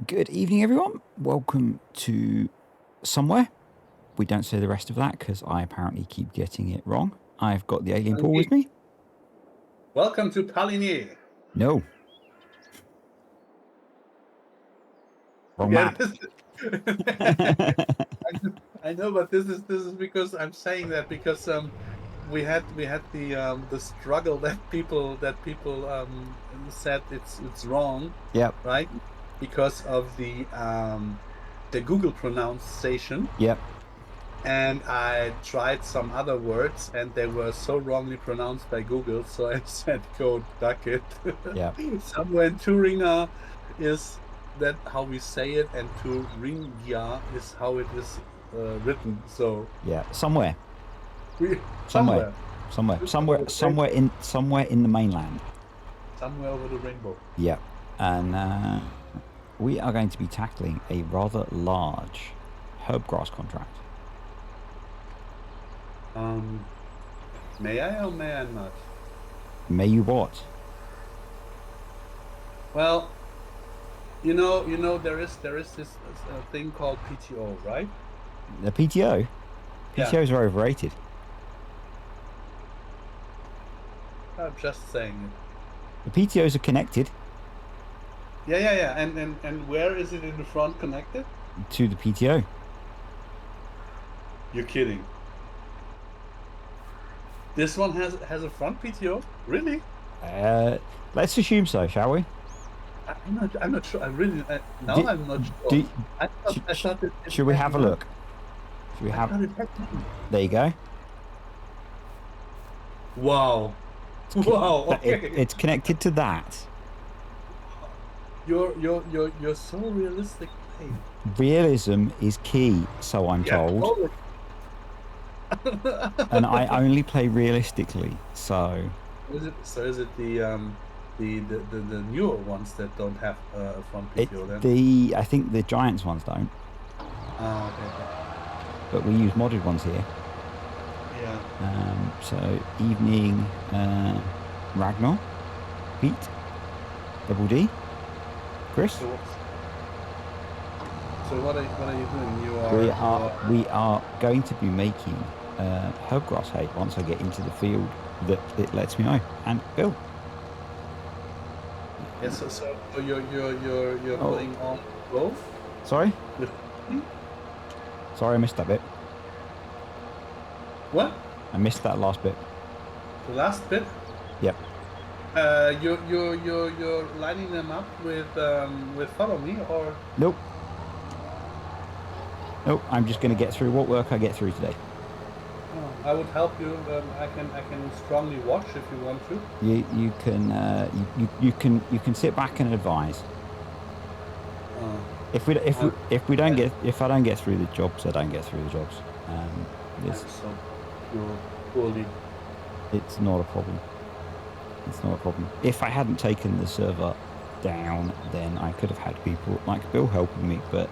Good evening, everyone. Welcome to Somewhere. We don't say the rest of that because I apparently keep getting it wrong. I've got the alien Paul with me. Welcome to Paligny. No. Wrong Yeah, map. I know, but this is because I'm saying that because we had the struggle that people said it's wrong, Yep. right? Because of the Google pronunciation, Yep. and I tried some other words and they were so wrongly pronounced by Google, so I said go duck it. Yep. Somewhere in Thuringia is that how we say it, and Thuringia is how it is written. So Yeah. Somewhere. we Somewhere. somewhere, Somewhere. Somewhere. over the Somewhere rainbow, in. Somewhere in the mainland. somewhere over the rainbow. Yep. And we are going to be tackling a rather large herbgrass contract. Um, may I or may I not? May you what? Well, there is this thing called PTO, right? The PTO. Yeah, PTOs are overrated. I'm just saying it. The PTOs are connected Yeah. And where is it in the front connected? to the PTO. You're kidding. This one has a front PTO? Really? Uh, let's assume so, shall we? I'm not sure. Now Do, I'm not sure. do, I thought it should we had have a none. look? Should we I have? thought it had none. There you go. Wow. It's, Wow. Okay. it's connected to that. You're so realistic play. Realism is key, so I'm Yeah, told, totally. and I only play realistically. So Is it the newer ones that don't have a front it PTO then? the I think the Giants ones don't, Ah, okay. but we use modded ones here. Yeah. So evening, Ragnar, Pete, Double D, Chris. So what are you doing? We are going to be making hellgrass hay once I get into the field that it lets me know. And Bill, Yeah, so you're oh, putting on both sorry, with me? sorry, I missed that bit. What? I missed that last bit. The last bit? Yep. You're lining them up with follow me, or Nope. Nope. I'm just going to get through what work I get through today. I would help you. I can strongly watch if you want to. You can you can sit back and advise. Uh, If we don't I'm, get if I don't get through the jobs, I don't get through the jobs. I'm It's so poorly. it's not a problem. It's not a problem. If I hadn't taken the server down, then I could have had people like Bill helping me, but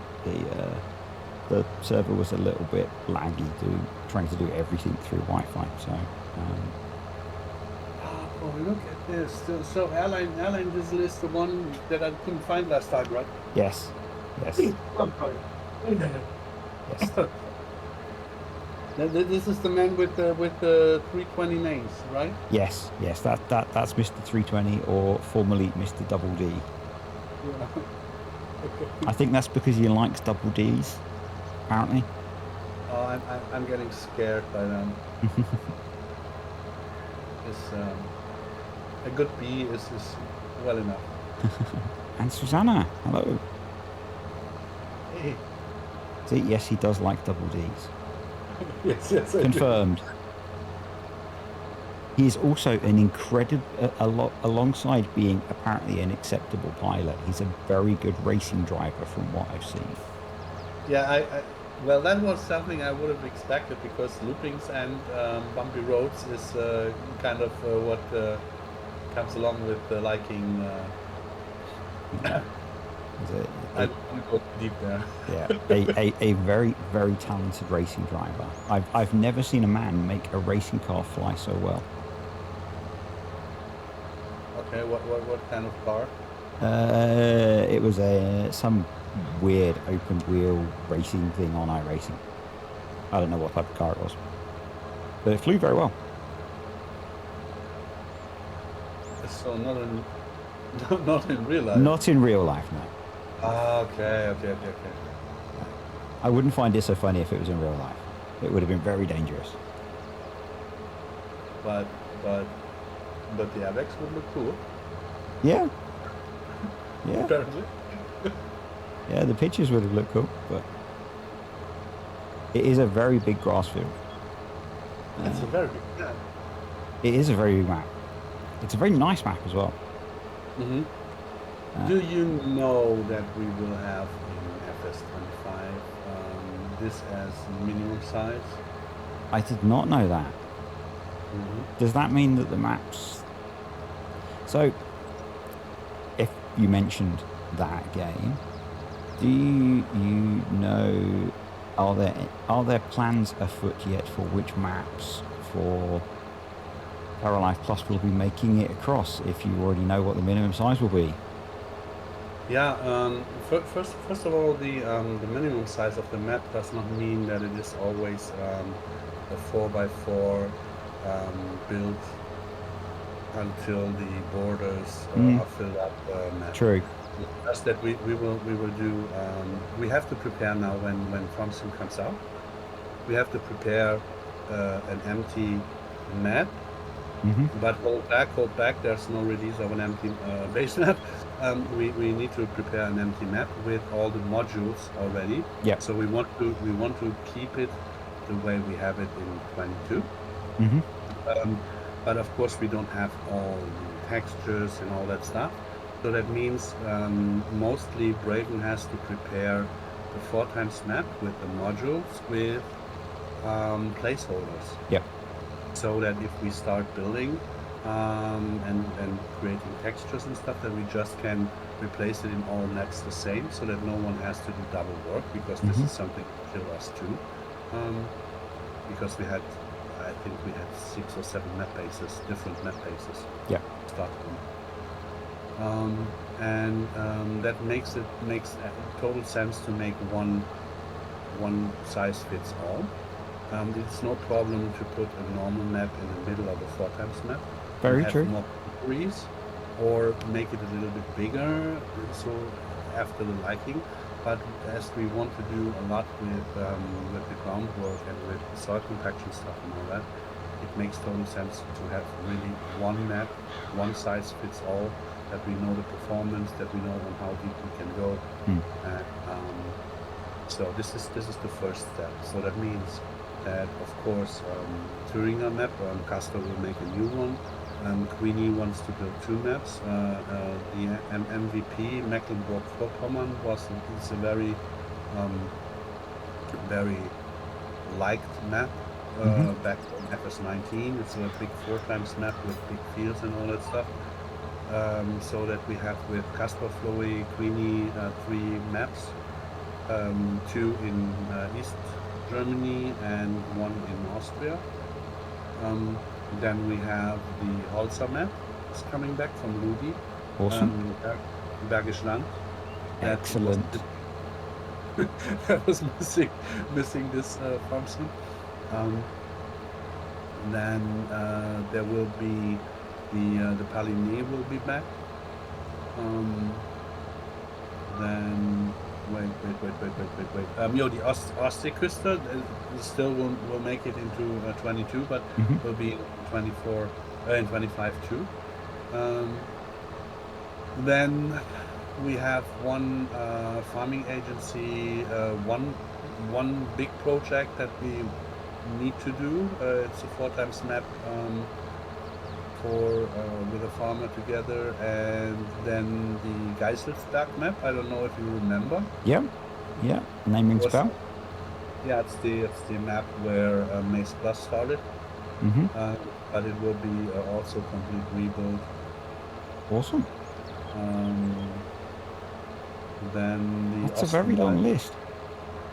the server was a little bit laggy, trying to do everything through Wi-Fi. So Oh, look at this. So airline, this is the one that I couldn't find last time, right? yes, yes, I'm sorry. Wait a minute. yes, This is the man with the 320 names, right? yes. That's Mr. 320, or formerly Mr. Double D. Yeah. I Okay. think that's because he likes double Ds, apparently. Oh, I'm getting scared by them. Is a good B is well enough. And Susanna, hello. Hey. See, yes, he does like double Ds. Yes, I do. Confirmed. He is also an incredible, alongside being apparently an acceptable pilot, he's a very good racing driver from what I've seen. Yeah, well, that was something I would have expected because loopings and bumpy roads is kind of what comes along with liking. He's I don't want to go deep there. yeah, a very, very talented racing driver. I've never seen a man make a racing car fly so well. Okay, what kind of car? It was some weird open wheel racing thing on iRacing. I don't know what type of car it was, but it flew very well. So not in not in real life. Not in real life, no. Ah, okay. I wouldn't find it so funny if it was in real life. It would have been very dangerous. But but the airbags would look cool. Yeah, yeah, Apparently. yeah. The pictures would have looked cool, but it is a very big grass field. That's a very big. Yeah. It is a very big map. It's a very nice map as well. Mm-hmm. Do you know that we will have in FS25 this as minimum size? I did not know that. Mm-hmm. Does that mean that the maps? So, if you mentioned that game, do you know? Are there plans afoot yet for which maps for Terralife Plus will be making it across? If you already know what the minimum size will be. Yeah. First of all, the minimum size of the map does not mean that it is always a 4x4 built until the borders are filled up map. True. Just that we will do. We have to prepare now when Farm Sim comes out. We have to prepare an empty map. But hold back. There's no release of an empty base map. We need to prepare an empty map with all the modules already. Yeah. So we want to keep it the way we have it in 22. But of course we don't have all the textures and all that stuff. So that means mostly Braven has to prepare the 4x map with the modules with placeholders. Yeah. So that if we start building and creating textures and stuff, then we just can replace it in all maps the same, so that no one has to do double work, because this is something that killed us too. Because I think we had 6 or 7 map bases, different map bases. Yeah. Start from. That makes total sense to make one size fits all. It's no problem to put a normal map in the middle of a 4x map. Very have true. more categories, or make it a little bit bigger, so after the liking. But as we want to do a lot with the groundwork and with soil compaction stuff and all that, it makes total sense to have really one map, one size fits all, that we know the performance, that we know on how deep we can go. So this is the first step. So that means that, of course, Thüringer map, Castor will make a new one. Queenie wants to build 2 maps. The MVP, Mecklenburg-Vorpommern, is a very liked map back in FS19. It's a big 4x map with big fields and all that stuff. So that we have with Casper, Floe, Queenie 3 maps, 2 in East Germany and 1 in Austria. Then we have the Holzer map. It's coming back from Rudi. Awesome. Bergisch Land. Excellent. That was missing this farm sim. Then there will be the Paline will be back. Then wait. The Ostseeküste still will make it into 22, but will be in 24 and 25 too. Then we have one farming agency, one big project that we need to do. It's a 4x map with a farmer together, and then the Geiselsberg map. I don't know if you remember. Yeah. Name rings a bell. Yeah, it's the map where Maze Plus started. But it will be also complete rebuild. Awesome. Then that's a very long list.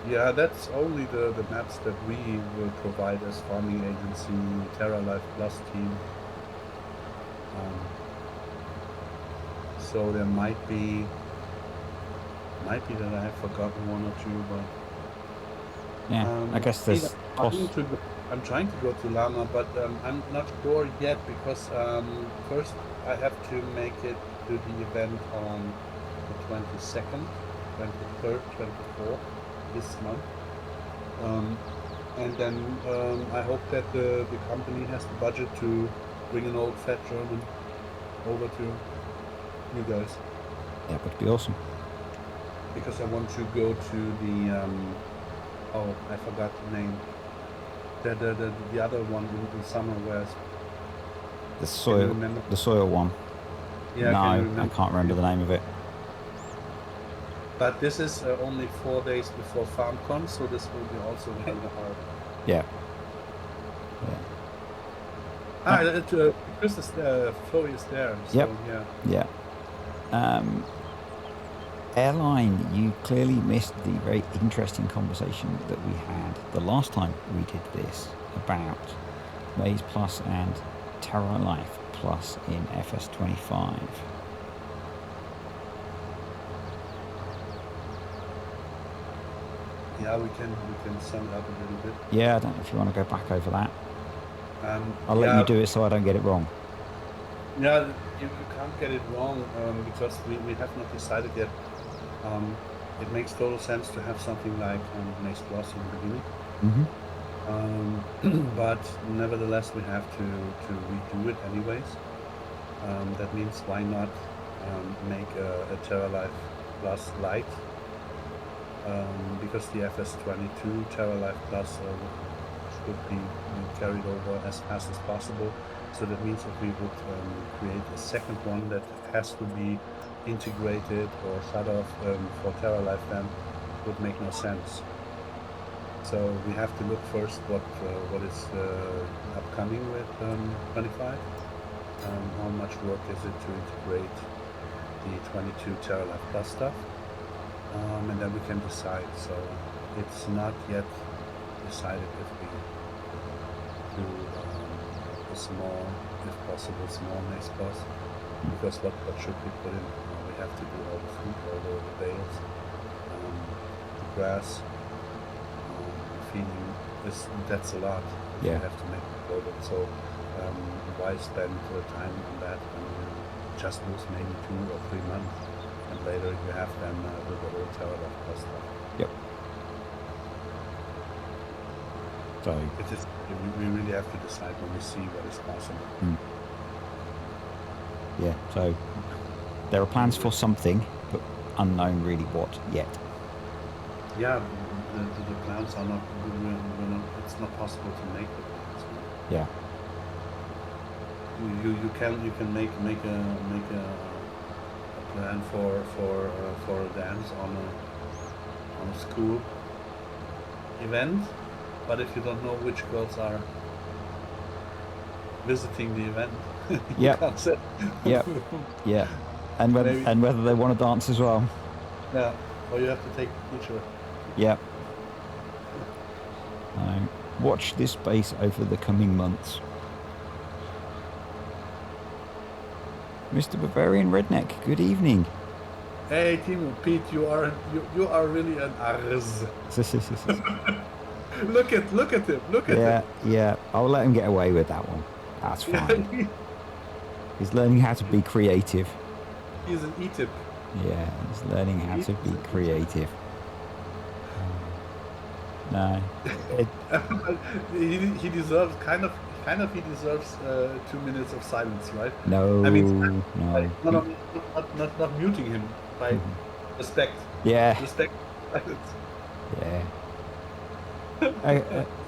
Yeah, that's only the maps that we will provide as farming agency, Terralife Plus team. So there might be that I have forgotten one or two, but Yeah, I guess either there's I'm trying to go to Lama, but I'm not sure yet because first I have to make it to the event on the 22nd, 23rd, 24th this month. And then I hope that the company has the budget to bring an old fat German over to you guys. Yeah, would be awesome. Because I want to go to the oh, I forgot the name. The other one in summer where The soil one. Yeah, No, can you remember? I can't remember the name of it. But this is only 4 days before FarmCon, so this will be also very hard. Yeah. Chris is there, Flo is there. So, Yep. yeah. Airline, you clearly missed the very interesting conversation that we had the last time we did this about Maze Plus and Terralife Plus in FS25. Yeah, we can sum it up a little bit. Yeah, I don't know if you want to go back over that. I'll yeah, let you do it so I don't get it wrong. Yeah, you can't get it wrong because we have not decided yet. It makes total sense to have something like Maze Plus in the beginning. But nevertheless, we have to redo it anyways. That means why not make a Terralife Plus Lite? Because the FS22 Terralife Plus should be carried over as fast as possible. So that means if we would create a second one that has to be integrated or shut off for Terralife, then would make no sense. So we have to look first what is upcoming with 25. How much work is it to integrate the 22 Terralife Plus stuff, and then we can decide. So it's not yet decided if we do a small, if possible, small Maze Plus, because what should we put in? We have to do all the food, all the bales, the grass. Feeding that's a lot. Yeah. You have to make it global. So why spend time on that when you just lose maybe 2 or 3 months, and later you have them with the whole Terralife Plus stuff. Yep. So it is. We really have to decide when we see what is possible. Yeah. So there are plans for something, but unknown really what yet. Yeah. The plans are not. It's not possible to make the plans. Yeah. You can make a plan for a dance on a school event, but if you don't know which girls are visiting the event, Yeah. Yeah. And whether they want to dance as well. Yeah. Or you have to take a teacher. Yep. Watch this space over the coming months. Mr. Bavarian Redneck, good evening. Hey Timo, Pete, you are really an Ars. Look at him. Look at him. Yeah. I'll let him get away with that one. That's fine. He's learning how to be creative. He's an E-tip. Yeah, he's learning how to be creative. No. He deserves kind of he deserves 2 minutes of silence, right? No. I mean, no. Not muting him by respect. Yeah. Respect.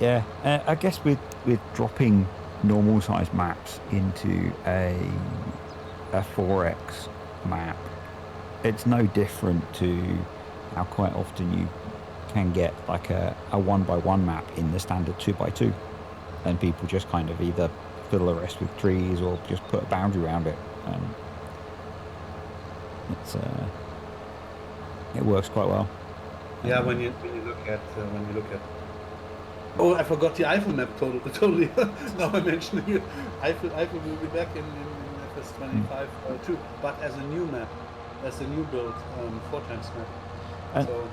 Yeah. I guess with dropping normal size maps into a 4x map, it's no different to how quite often you can get like a 1x1 map in the standard 2x2, and people just kind of either fill the rest with trees or just put a boundary around it. It works quite well. Yeah, when you look at oh, I forgot the Eiffel map totally. Now I'm mentioning it. Eiffel will be back in Yes, 25 too, but as a new map, as a new build, 4 times map. And So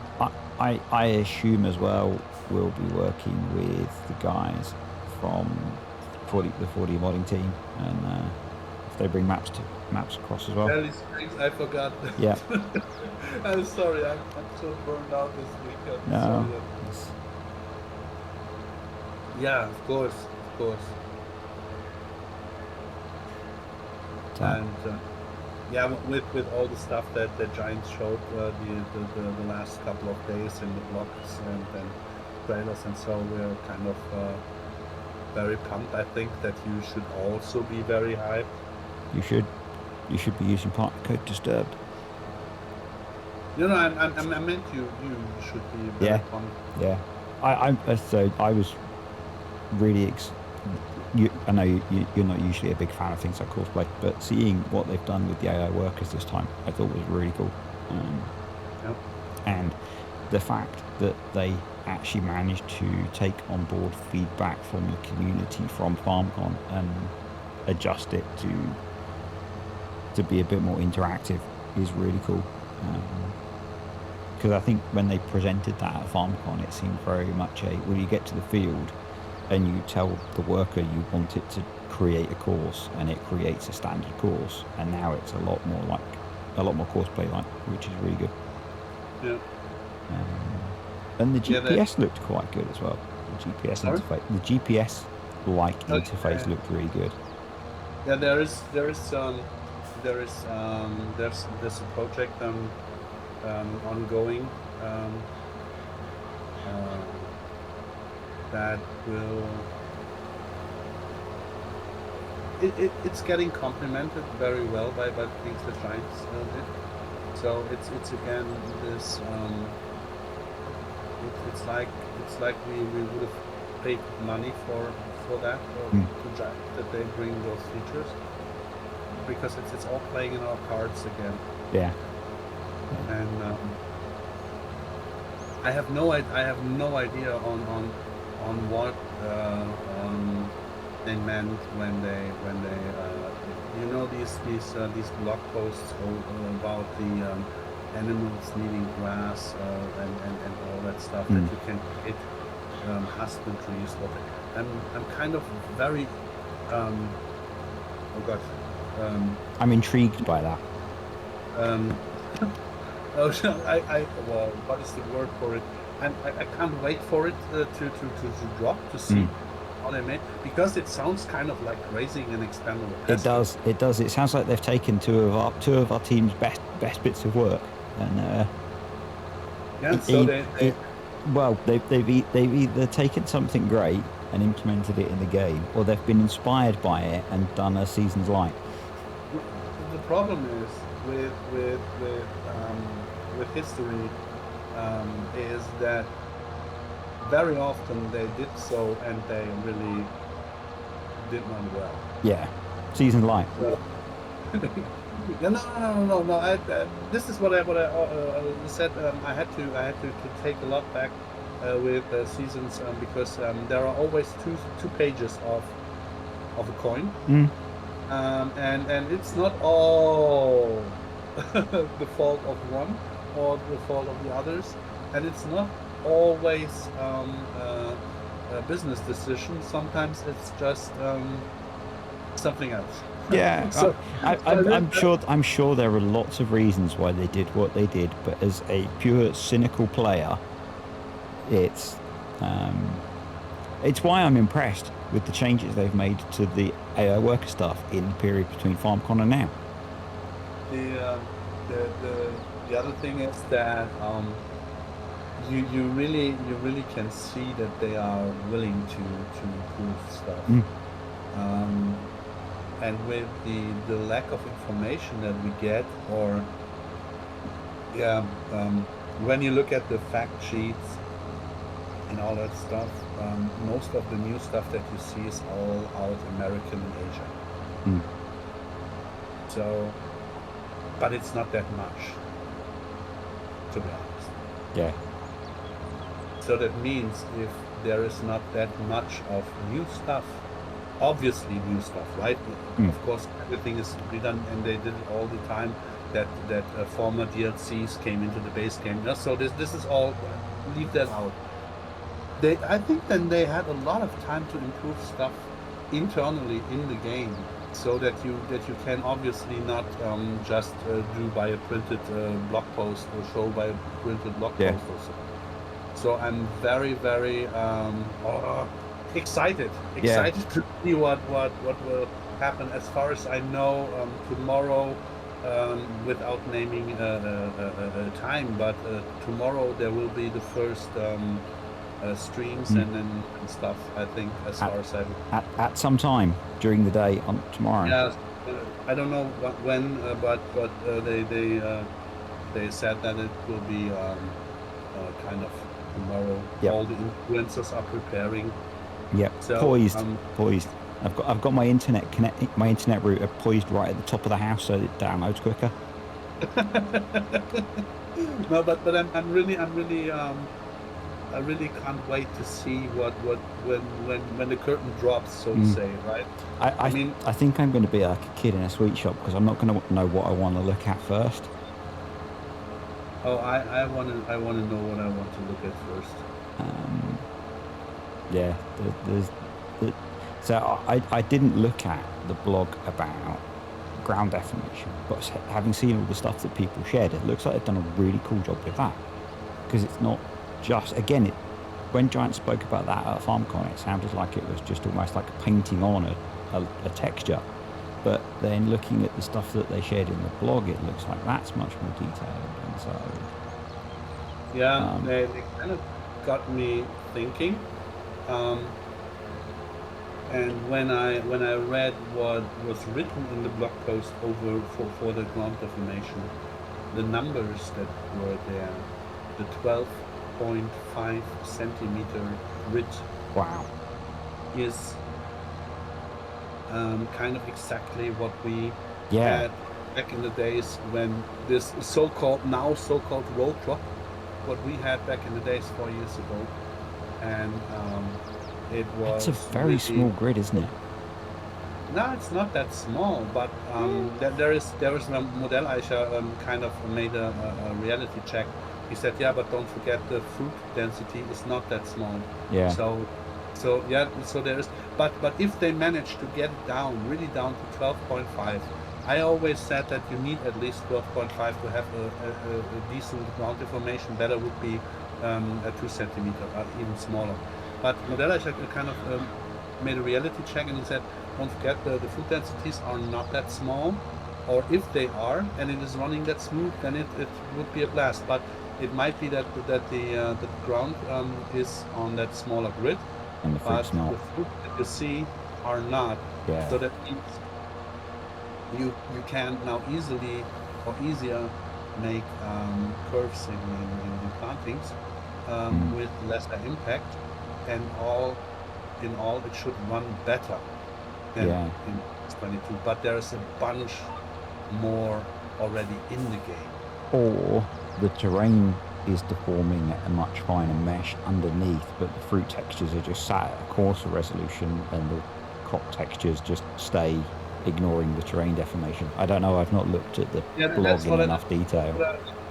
I assume as well we'll be working with the guys from the 4D modding team, and if they bring maps across as well. Alice Springs, I forgot. Yeah. I'm sorry, I'm so burned out this week. I'm sorry No. that. It's, Yeah, of course, of course. And yeah, with all the stuff that the Giants showed the last couple of days in the blogs and trailers, and so we're kind of very pumped. I think that you should also be very hyped. you should be using partner code Disturbed. You know, I meant you should be very pumped. Yeah. I was really I know you're not usually a big fan of things like cosplay, but seeing what they've done with the AI workers this time, I thought was really cool. Yep. And the fact that they actually managed to take on board feedback from the community from FarmCon and adjust it to be a bit more interactive is really cool. Because I think when they presented that at FarmCon, it seemed very much when you get to the field and you tell the worker you want it to create a course, and it creates a standard course, and now it's a lot more cosplay like, which is really good. Yeah. And the GPS looked quite good as well. The GPS interface, the GPS interface looked really good. Yeah, there's a project ongoing that will. It's getting complemented very well by things that Giants did. So it's again this. It's like we would have paid money for that to Giants, that they bring those features, because it's all playing in our cards again. Yeah. And I have no idea on what they meant when they these blog posts about the animals needing grass and all that stuff that you can create husbandry stuff. I'm kind of very I'm intrigued by that. Well, what is the word for it? I can't wait for it to drop, to see how they made, because it sounds kind of like raising an expandable pest. It does. It sounds like they've taken two of our team's best bits of work, and they've either taken something great and implemented it in the game, or they've been inspired by it and done a season's light. The problem is with history is that very often they did so and they really did not well. Yeah, season light. So, no. This is what I said. I had to take a lot back with seasons because there are always two pages of a coin, and it's not all the fault of one or the fault of the others, and it's not always a business decision. Sometimes it's just something else. Yeah, so, I'm sure there are lots of reasons why they did what they did, but as a pure cynical player, it's why I'm impressed with the changes they've made to the AI worker stuff in the period between FarmCon and now. The other thing is that you really can see that they are willing to improve stuff. And with the lack of information that we get, or when you look at the fact sheets and all that stuff, most of the new stuff that you see is all out American and Asia. So, but it's not that much, to be honest. Yeah. So that means if there is not that much of new stuff obviously new stuff, right? Mm. Of course, everything is redone, and they did it all the time. That former DLCs came into the base game. Yeah, so this is all. Leave that out. I think then they had a lot of time to improve stuff internally in the game, so that you can obviously not just do by a printed blog post or show by a printed blog Yeah. post or so. So I'm very, very excited, Yeah. excited to see what will happen. As far as I know, tomorrow, without naming a time, but tomorrow there will be the first streams Mm. and stuff. I think, as far as I At some time during the day on tomorrow. yeah, I don't know when, but they said that it will be kind of tomorrow. Yep. All the influencers are preparing. Yep. So Poised. I've got my internet router poised right at the top of the house so it downloads quicker. no, but I'm really I really can't wait to see when the curtain drops, so to say, right? I mean, I think I'm going to be like a kid in a sweet shop because I'm not going to know what I want to look at first. Oh, I want to know what I want to look at first. Yeah, so I didn't look at the blog about ground definition, but having seen all the stuff that people shared, it looks like they've done a really cool job with that. Because it's not just, again, when Giant spoke about that at FarmCon, it sounded like it was just almost like painting on a texture. But then looking at the stuff that they shared in the blog, it looks like that's much more detailed. And so, yeah, they kind of got me thinking. And when I read what was written in the blog post for the ground defamation, the numbers that were there, the 12.5 centimeter grid, wow, is kind of exactly what we yeah, had back in the days when this so-called road drop, what we had back in the days 4 years ago, and it was. it's a very really small grid, isn't it? No, it's not that small, but there is Modell Eicher kind of made a reality check. He said, yeah, but don't forget the fruit density is not that small. Yeah. So yeah, so there is, but if they manage to get it down, really down to 12.5, I always said that you need at least 12.5 to have a decent ground deformation. Better would be a 2 centimeter, even smaller. But Modell Eicher kind of made a reality check, and he said, don't forget the fruit densities are not that small, or if they are and it is running that smooth, then it would be a blast. But it might be that the ground is on that smaller grid, And the fruit's but not. the fruit that you see are not. Yeah. So that means you can now easily or easier make curves in plantings with lesser impact, and in all it should run better than in 22. But there's a bunch more already in the game. Or the terrain is deforming at a much finer mesh underneath, but the fruit textures are just sat at a coarser resolution and the crop textures just stay ignoring the terrain deformation. I don't know, I've not looked at the blog in enough detail.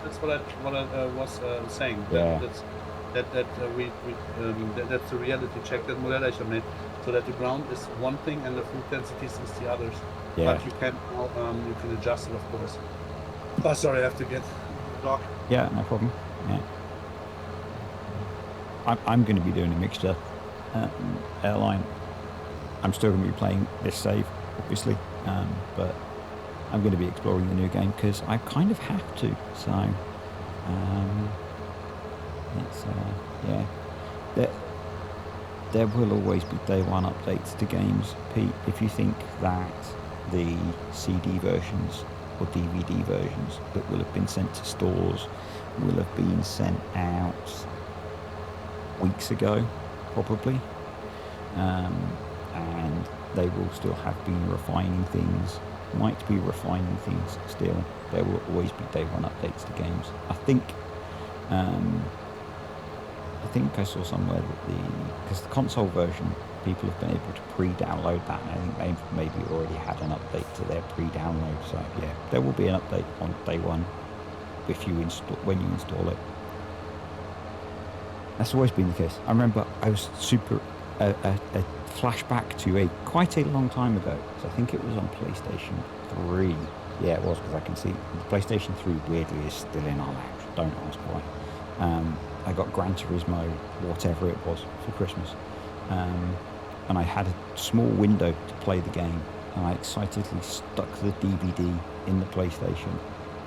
That's what I was saying. Yeah. That's the reality check that Modell Eicher made, so that the ground is one thing and the fruit densities is the others. Yeah. But you can adjust it, of course. Oh, sorry, I have to get the dog. Yeah, no problem. Yeah. I'm going to be doing a mixture airline. I'm still going to be playing this save, obviously, but I'm going to be exploring the new game because I kind of have to. So, it's yeah. There will always be day one updates to games, Pete. If you think that the CD versions or DVD versions that will have been sent to stores will have been sent out weeks ago, probably, and they will still have been refining things, might be refining things still. There will always be day one updates to games. I think I saw somewhere that because the console version people have been able to pre-download that, and I think they've maybe already had an update to their pre-download. So yeah, there will be an update on day one if you install when you install it. That's always been the case. I remember I was a flashback to quite a long time ago. So I think it was on PlayStation 3. Yeah, it was, because I can see the PlayStation 3 weirdly is still in our lounge. Don't ask why. I got Gran Turismo, whatever it was, for Christmas. And I had a small window to play the game, and I excitedly stuck the DVD in the PlayStation,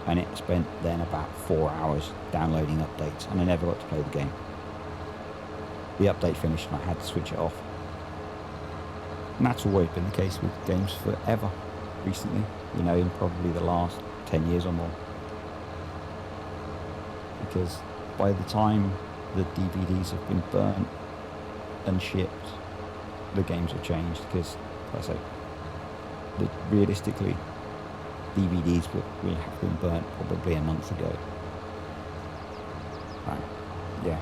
and it spent then about 4 hours downloading updates, and I never got to play the game. The update finished and I had to switch it off. And that's always been the case with games forever, recently, in probably the last 10 years or more. Because by the time the DVDs have been burnt and shipped, the games have changed. Because, like I say, realistically, DVDs will have been burnt probably a month ago. Right. Yeah.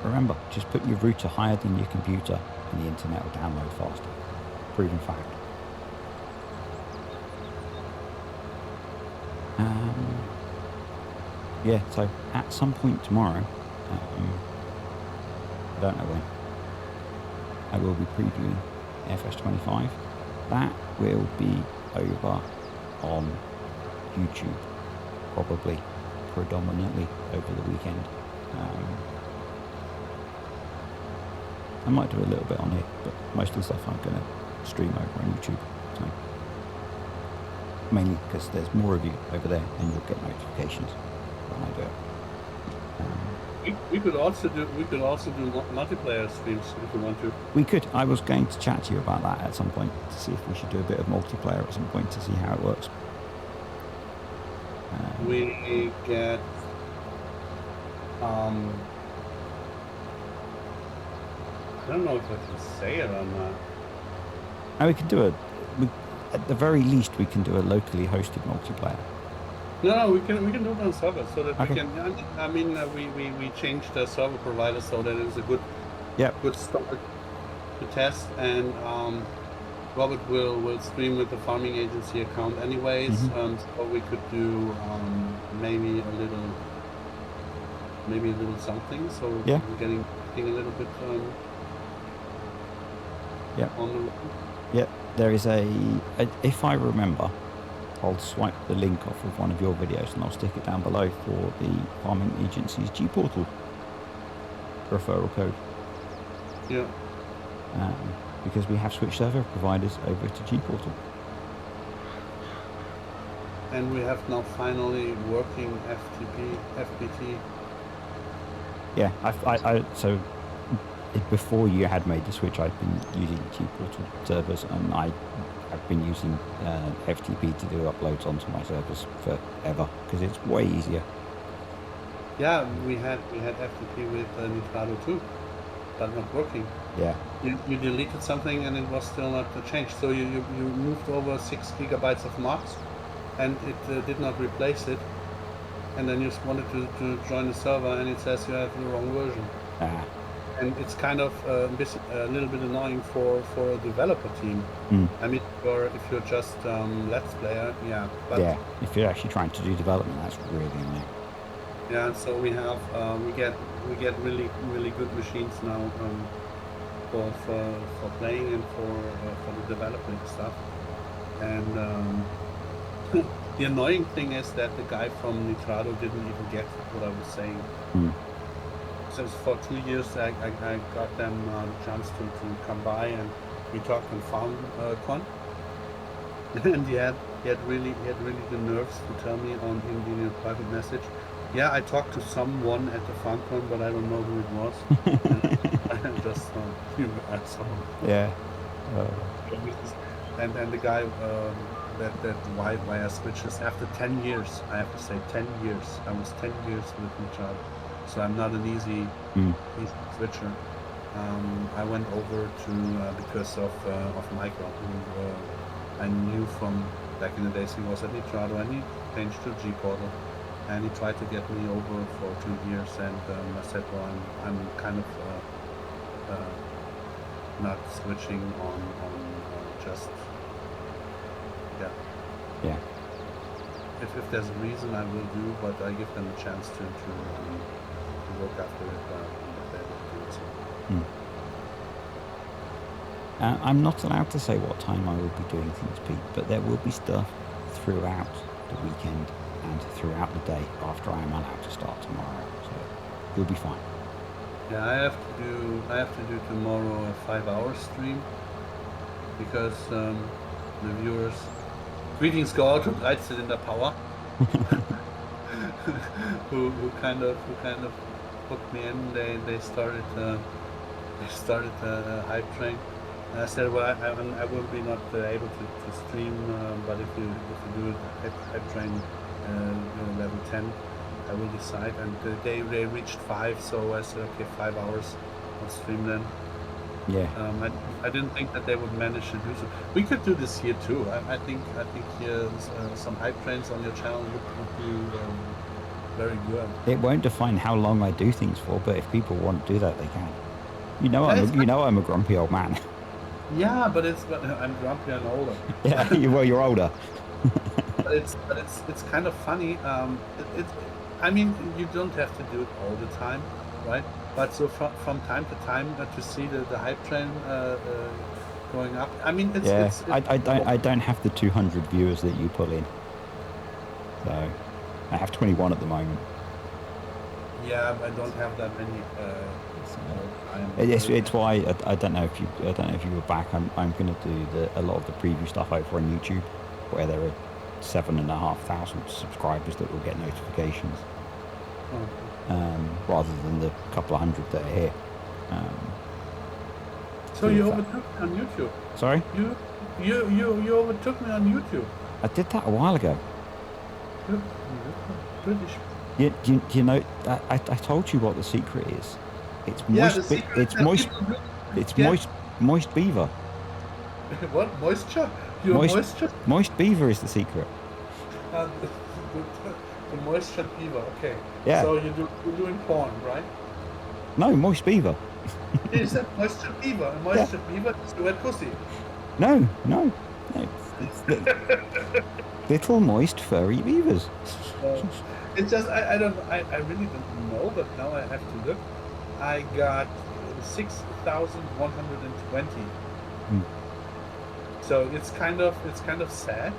Remember, just put your router higher than your computer and the internet will download faster. Proven fact. Yeah, so at some point tomorrow, I don't know when, I will be previewing FS 25. That will be over on YouTube, probably predominantly over the weekend. I might do a little bit on it, but most of the stuff I'm going to stream over on YouTube. So mainly because there's more of you over there, and you'll get notifications when I do it. We could also do multiplayer streams if you want to. We could. I was going to chat to you about that at some point to see if we should do a bit of multiplayer at some point to see how it works. We get I don't know if I can say it or not. And we could do at the very least, we can do a locally hosted multiplayer. No, we can do it on server so that Okay. we can. I mean, we changed the server provider so that it's a good start to test. And Robert will stream with the farming agency account anyways. So we could do maybe a little something. So Yeah. we're getting a little bit on the road. Yeah, there is if I remember, I'll swipe the link off of one of your videos and I'll stick it down below for the farming agency's G Portal referral code. Yeah. Because we have switched server providers over to G Portal. And we have now finally working FBT. Yeah, so before you had made the switch, I'd been using G Portal servers, and I've been using FTP to do uploads onto my servers forever because it's way easier. Yeah, we had FTP with Nitrado too, but not working. Yeah. You deleted something and it was still not changed. So you moved over 6 gigabytes of mods, and it did not replace it. And then you just wanted to join the server, and it says you have the wrong version. And it's kind of a little bit annoying for a developer team. I mean, if you're just Let's Player, yeah. But yeah, if you're actually trying to do development, that's really annoying. Yeah, so we have we get really good machines now for playing and for the development stuff. And the annoying thing is that the guy from Nitrado didn't even get what I was saying. So for 2 years, I got them the chance to come by, and we talked on FarmCon. And he had really the nerves to tell me in a private message, yeah, I talked to someone at the FarmCon, but I don't know who it was. I just you asshole. Yeah. And the guy that why I switched is after 10 years. I have to say 10 years. I was 10 years with Nitrado. So I'm not an easy switcher. I went over to because of Michael, who I knew from back in the days. He was at Nitrado, and he changed to G Portal. and he tried to get me over for 2 years, and I said, well, I'm kind of not switching on just yeah. Yeah. If there's a reason, I will do, but I give them a chance to look after it if they will do it. So. Mm. I'm not allowed to say what time I will be doing things, Pete, but there will be stuff throughout the weekend and throughout the day after I am allowed to start tomorrow. So you'll be fine. Yeah, I have to do tomorrow a 5-hour stream because the viewers. Greetings go out to Dreizcylinder Power, who kind of hooked me in. They started a hype train. And I said, well, I will be not able to stream, but if you do hype train level 10, I will decide. And they reached 5, so I said, okay, 5 hours, I'll stream then. Yeah. I didn't think that they would manage to do so. We could do this here too. I think here some hype trains on your channel would do very good. It won't define how long I do things for, but if people want to do that, they can. Yeah, I'm a grumpy old man. Yeah, but I'm grumpy and older. Yeah, well, you're older. But it's kind of funny. I mean, you don't have to do it all the time, right? But so from time to time to see the hype train going up. I mean, it's I don't have the 200 viewers that you pull in. So I have 21 at the moment. Yeah, I don't have that many. It's why I don't know if you were back. I'm going to do a lot of the preview stuff over on YouTube, where there are 7,500 subscribers that will get notifications, rather than the couple of hundred that are here. So you overtook me on YouTube. Sorry? You overtook me on YouTube. I did that a while ago. British. You know, I told you what the secret is. It's moist. It's moist beaver. What moisture? Moisture? Moist beaver is the secret. The moisture beaver. Okay. Yeah. So you're doing porn, right? No, moist beaver. You said moisture beaver. Moisture beaver is the wet pussy. No. It's little moist furry beavers. It's just I really don't know, but now I have to look. I got 6,120. So it's kind of sad.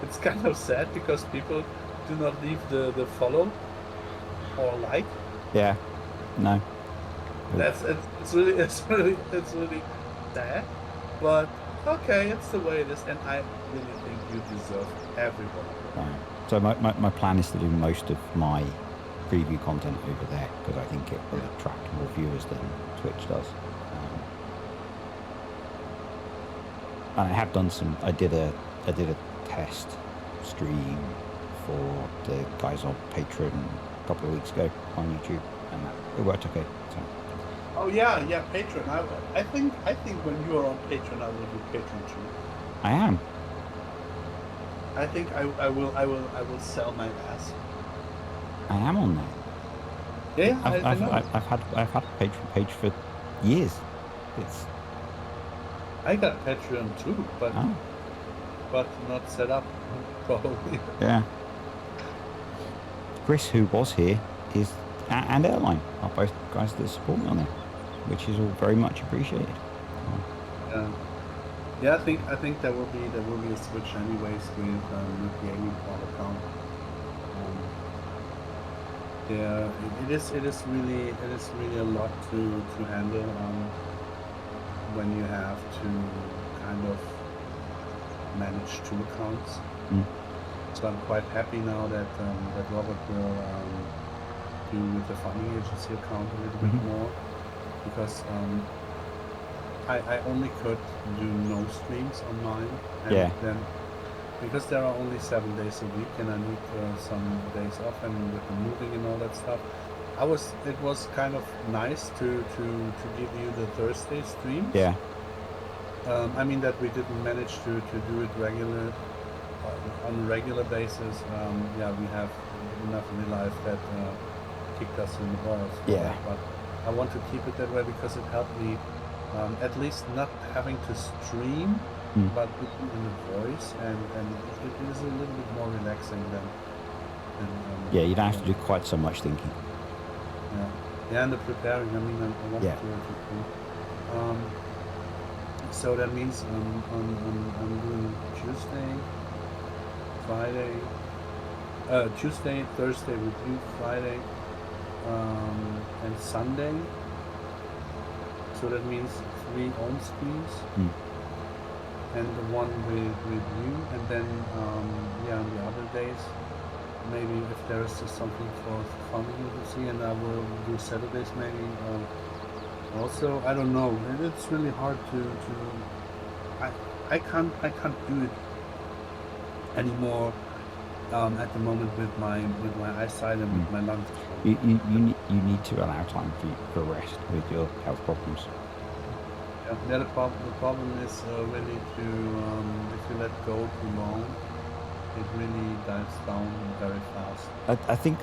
It's kind of sad because people do not leave the follow or like. Yeah. No. It's really sad. But okay, it's the way it is, and I really think you deserve everyone. Right. So my plan is to do most of my preview content over there because I think it will attract more viewers than Twitch does. And I have done some. I did a test stream for the guys on Patreon a couple of weeks ago on YouTube, and it worked okay. So. Oh yeah, Patreon. I think when you are on Patreon, I will do Patreon too. I am. I think I will sell my ass. I am on there. Yeah, I've had a Patreon page for years. I got Patreon too, but not set up probably. Yeah. Chris, who was here, and Airline are both guys that support me on there, which is all very much appreciated. Yeah, I think there will be a switch anyways with the gaming part account. It is really a lot to handle when you have to kind of manage 2 accounts. So I'm quite happy now that Robert will do with the funding agency account a little bit more, because I only could do no streams on mine, and then because there are only 7 days a week and I need some days off, and with the moving and all that stuff, it was kind of nice to give you the Thursday streams. I mean that we didn't manage to do it regular on a regular basis, yeah, we have enough in life that kicked us in the balls for Yeah. that. But I want to keep it that way because it helped me at least not having to stream, Mm. but being in the voice, and it is a little bit more relaxing than Yeah, you don't have than to do quite so much thinking. yeah, yeah, and the preparing. I mean, I want Yeah. to do. So that means I'm doing Tuesday, Friday, Tuesday, Thursday with you, Friday, and Sunday. So that means 3 home screens Mm. and the one with you, and then yeah, on the other days, maybe if there is something for family to see, and I will do Saturdays maybe. Also, I don't know. It's really hard to I I can't do it anymore at the moment with my eyesight and Mm. with my lungs. You need to allow time for rest with your health problems. Yeah, the problem is really to if you let go too long, it really dives down very fast. I think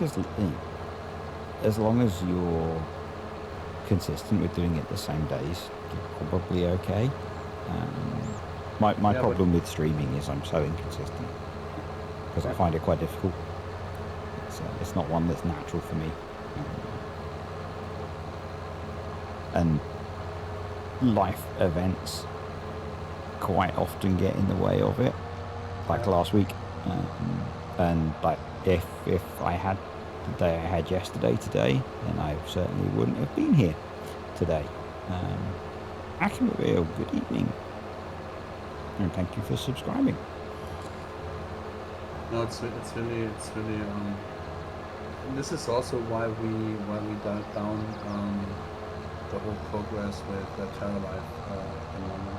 as long as you're consistent with doing it the same days, you're probably okay. My Yeah, but problem with streaming is I'm so inconsistent because I yeah, find it quite difficult. It's not one that's natural for me. And life events quite often get in the way of it, like yeah, last week. And like if I had the day I had yesterday today, then I certainly wouldn't have been here today. Akimaville, good evening, and thank you for subscribing. no, it's really this is also why we dialed down the whole progress with Terralife at the moment.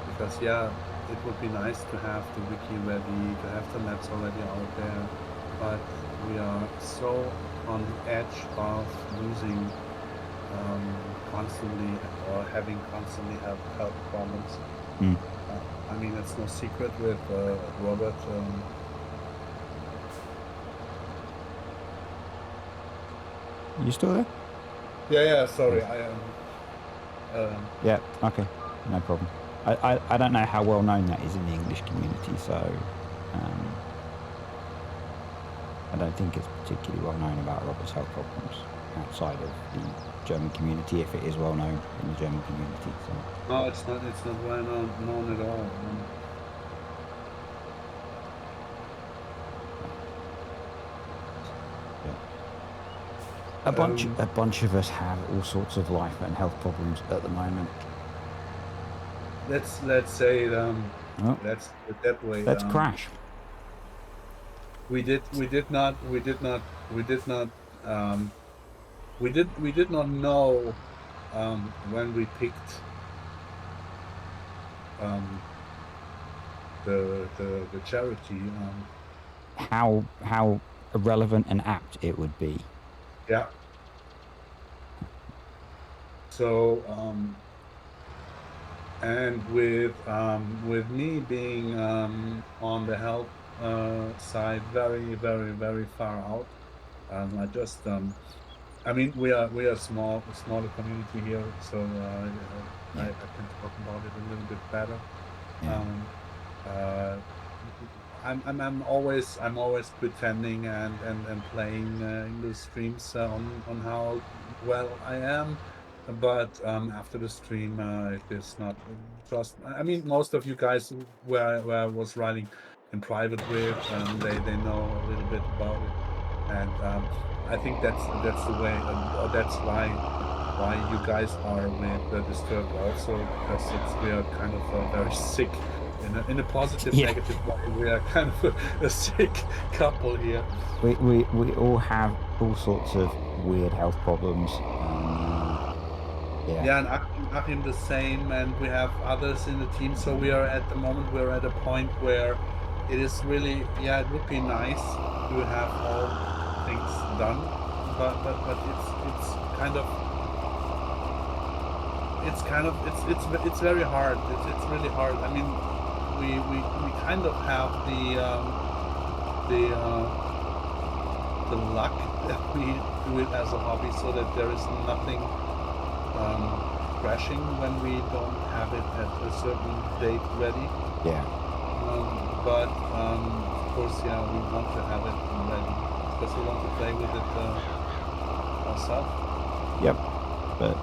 Because yeah, it would be nice to have the wiki ready, to have the maps already out there, but we are so on the edge of losing constantly or having constantly health problems. Mm. I mean, it's no secret with Robert. You still there? Yeah, sorry, Yes. I am. Yeah. Okay. No problem. I don't know how well known that is in the English community, so I don't think it's particularly well known about Robert's health problems outside of the German community, if it is well known in the German community. So No, it's not. It's not well known at all. yeah. Um, A bunch of us have all sorts of life and health problems at the moment. let's say it, Oh, let's put it that way. let's crash. We did not we did not we did not um, we did not know when we picked um, the charity. How irrelevant and apt it would be. Yeah. So and with me being on the health side very far out, I just I mean we are smaller community here, so Yeah. I can talk about it a little bit better. Yeah. Um, uh, I'm always pretending and playing in the streams on how well I am, but after the stream it is not trust. I mean, most of you guys where I was writing in private with, they know a little bit about it, and I think that's the way, or that's why you guys are with Disturbed also, because we are kind of very sick in a positive, Yeah. negative way. We are kind of a sick couple here. We all have all sorts of weird health problems. Yeah. Yeah, and Achim the same, and we have others in the team. So we are at the moment we're at a point where it is really, yeah, it would be nice to have all things done, but it's very hard. It's really hard. I mean, we kind of have the luck that we do it as a hobby, so that there is nothing crashing when we don't have it at a certain date ready. Yeah. But of course, yeah, we want to have it ready because we want to play with it ourselves. Yep. But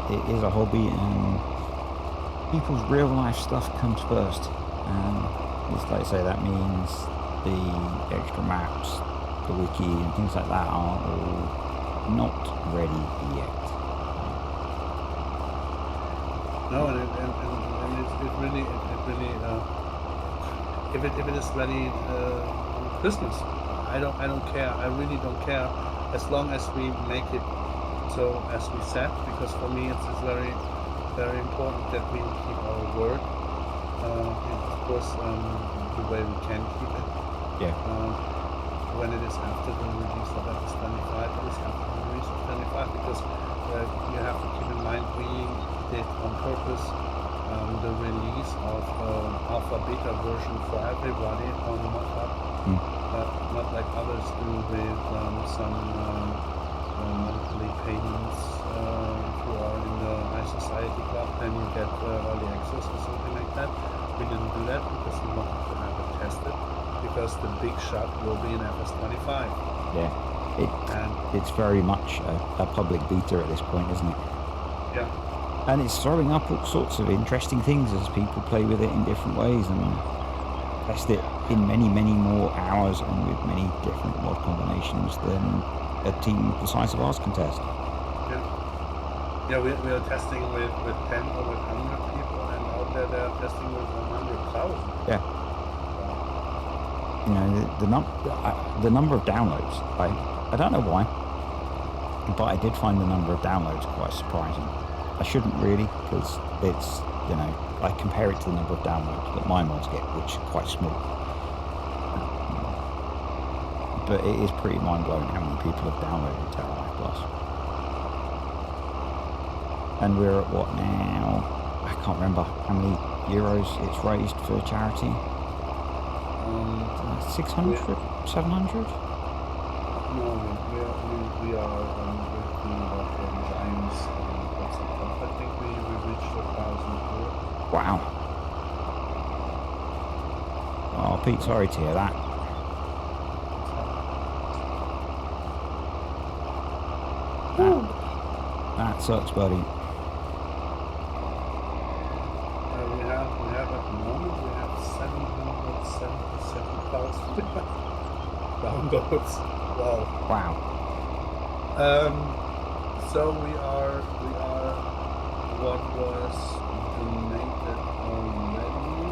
it is a hobby, and people's real life stuff comes first. Just like I say, that means the extra maps, the wiki, and things like that are all not ready yet. No, and it really if it is ready Christmas, I don't care. I really don't care, as long as we make it so as we said, because for me it's very very important that we keep our word. And of course, the way we can keep it. Yeah. When it is after the release of episode 25, it is after the release of 25, because you have to keep in mind we did on purpose the release of alpha beta version for everybody on ModHub, not like others do with some monthly payments. If you are in the High Society Club, then you get early access or something like that. We didn't do that because we wanted to have it tested, because the big shot will be in FS25. Yeah. It's very much a public beta at this point, isn't it? Yeah. And it's throwing up all sorts of interesting things as people play with it in different ways and test it in many, many more hours and with many different mod combinations than a team the size of ours can test. Yeah, we are testing with 10 or with 100 people, and out there they are testing with 100,000. Yeah. You know, the number of downloads, I don't know why, but I did find the number of downloads quite surprising. I shouldn't really, because it's, you know, I compare it to the number of downloads that my mods get, which are quite small. But it is pretty mind-blowing how many people have downloaded Terralife Plus. And we're at what now? I can't remember how many euros it's raised for charity. 600? 700? No, we are with the Giants. I think we reached 1,000 euros. Wow. Oh, Pete, sorry to hear that. That sucks, buddy. We have at the moment 777,000 downloads. Wow. So we are what was donated already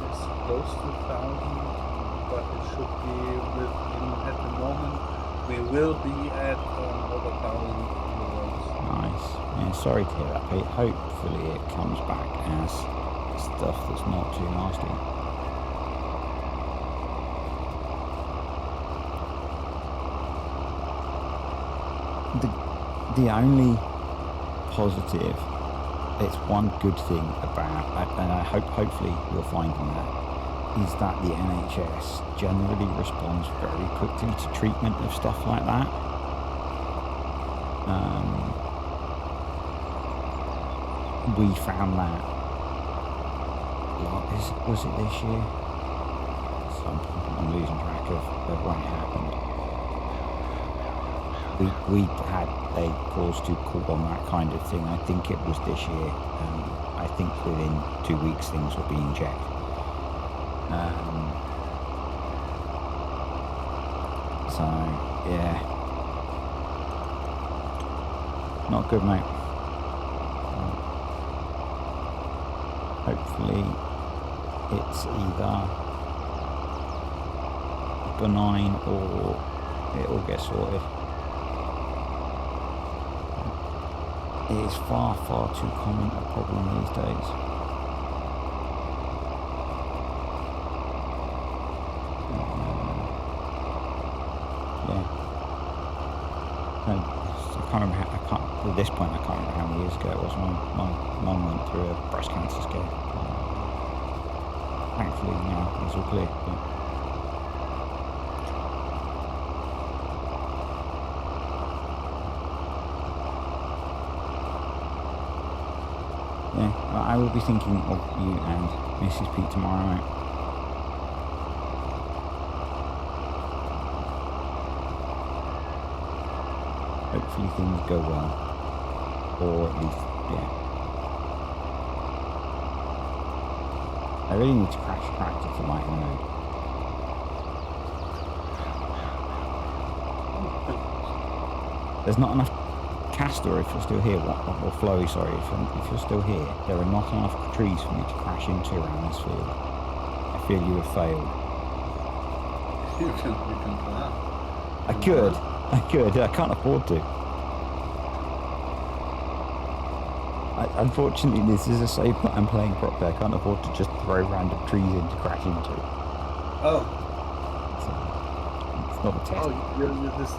is close to 1,000, but it should be within, at the moment we will be at over 1,000 euros. Nice. Yeah, sorry to hear that, Pete. Hopefully it comes back as stuff that's not too nasty. The only positive, it's one good thing about, and I hopefully we'll find in that, is that the NHS generally responds very quickly to treatment of stuff like that. We found that, was it this year? So I'm losing track of when it happened. We had a pause to call on that kind of thing. I think it was this year. I think within 2 weeks things were being checked. So yeah, not good, mate. Hopefully it's either benign or it will get sorted. It is far too common a problem these days. Yeah. I can't remember. At this point, I can't remember how many years ago it was. My mum went through a breast cancer scare. Thankfully, now it's all clear. But Yeah, I will be thinking of you and Mrs. Pete tomorrow night. Hopefully things go well. Or at least, yeah. I really need to crash a tractor to lighten the mood. There's not enough Castor, if you're still here, or Flowy, sorry, if you're still here, there are not enough trees for me to crash into around this field. I feel you have failed. You can plan. I could. I can't afford to. Unfortunately, this is a save that I'm playing properly. I can't afford to just throw random trees in to crash into. Oh. It's not a test. Oh, you're this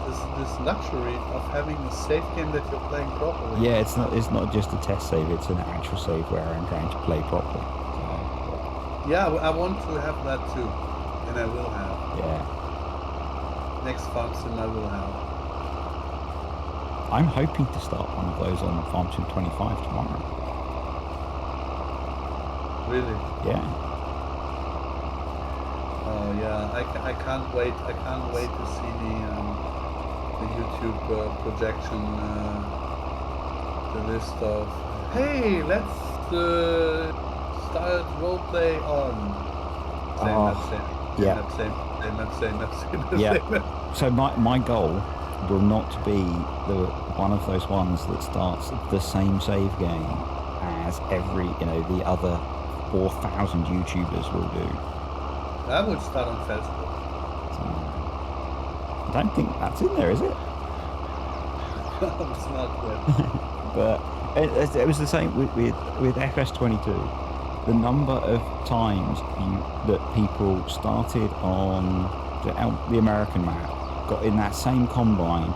luxury of having a safe game that you're playing properly. Yeah, it's not just a test save. It's an actual save where I'm trying to play properly. So. Yeah, I want to have that too, and I will have. Yeah. Next farm sim I will have. I'm hoping to start one of those on Farm Sim 25 tomorrow. Really? Yeah. Oh yeah, I can't wait. I can't wait to see the YouTube projection, the list of hey, let's start roleplay on. Same. Yeah. So my goal will not be one of those ones that starts the same save game as the other 4,000 YouTubers will do. I would start on Facebook. So, I don't think that's in there, is it? It's not good. But it was the same with FS22. The number of times that people started on the American map, got in that same combined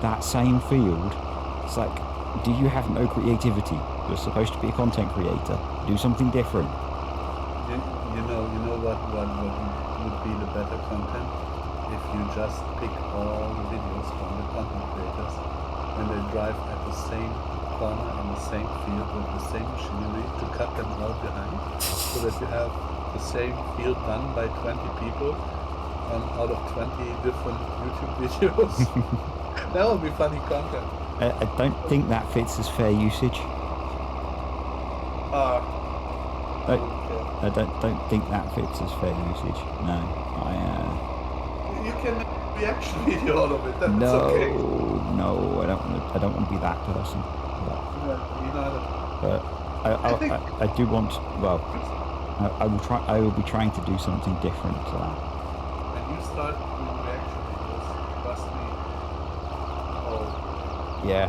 that same field. It's like, do you have no creativity? You're supposed to be a content creator. Do something different. You know what would be the better content? If you just pick all the videos from the content creators when they drive at the same corner in the same field with the same machinery to cut them all behind, so that you have the same field done by 20 people out of 20 different YouTube videos. That would be funny content. I don't think that fits as fair usage. I don't think that fits as fair usage. No, You can make a reaction video out of it. That's okay. No, I don't want to be that person. But I do want. Well, I will try. I will be trying to do something different to that. When you start doing reaction videos, trust me. Oh. Yeah,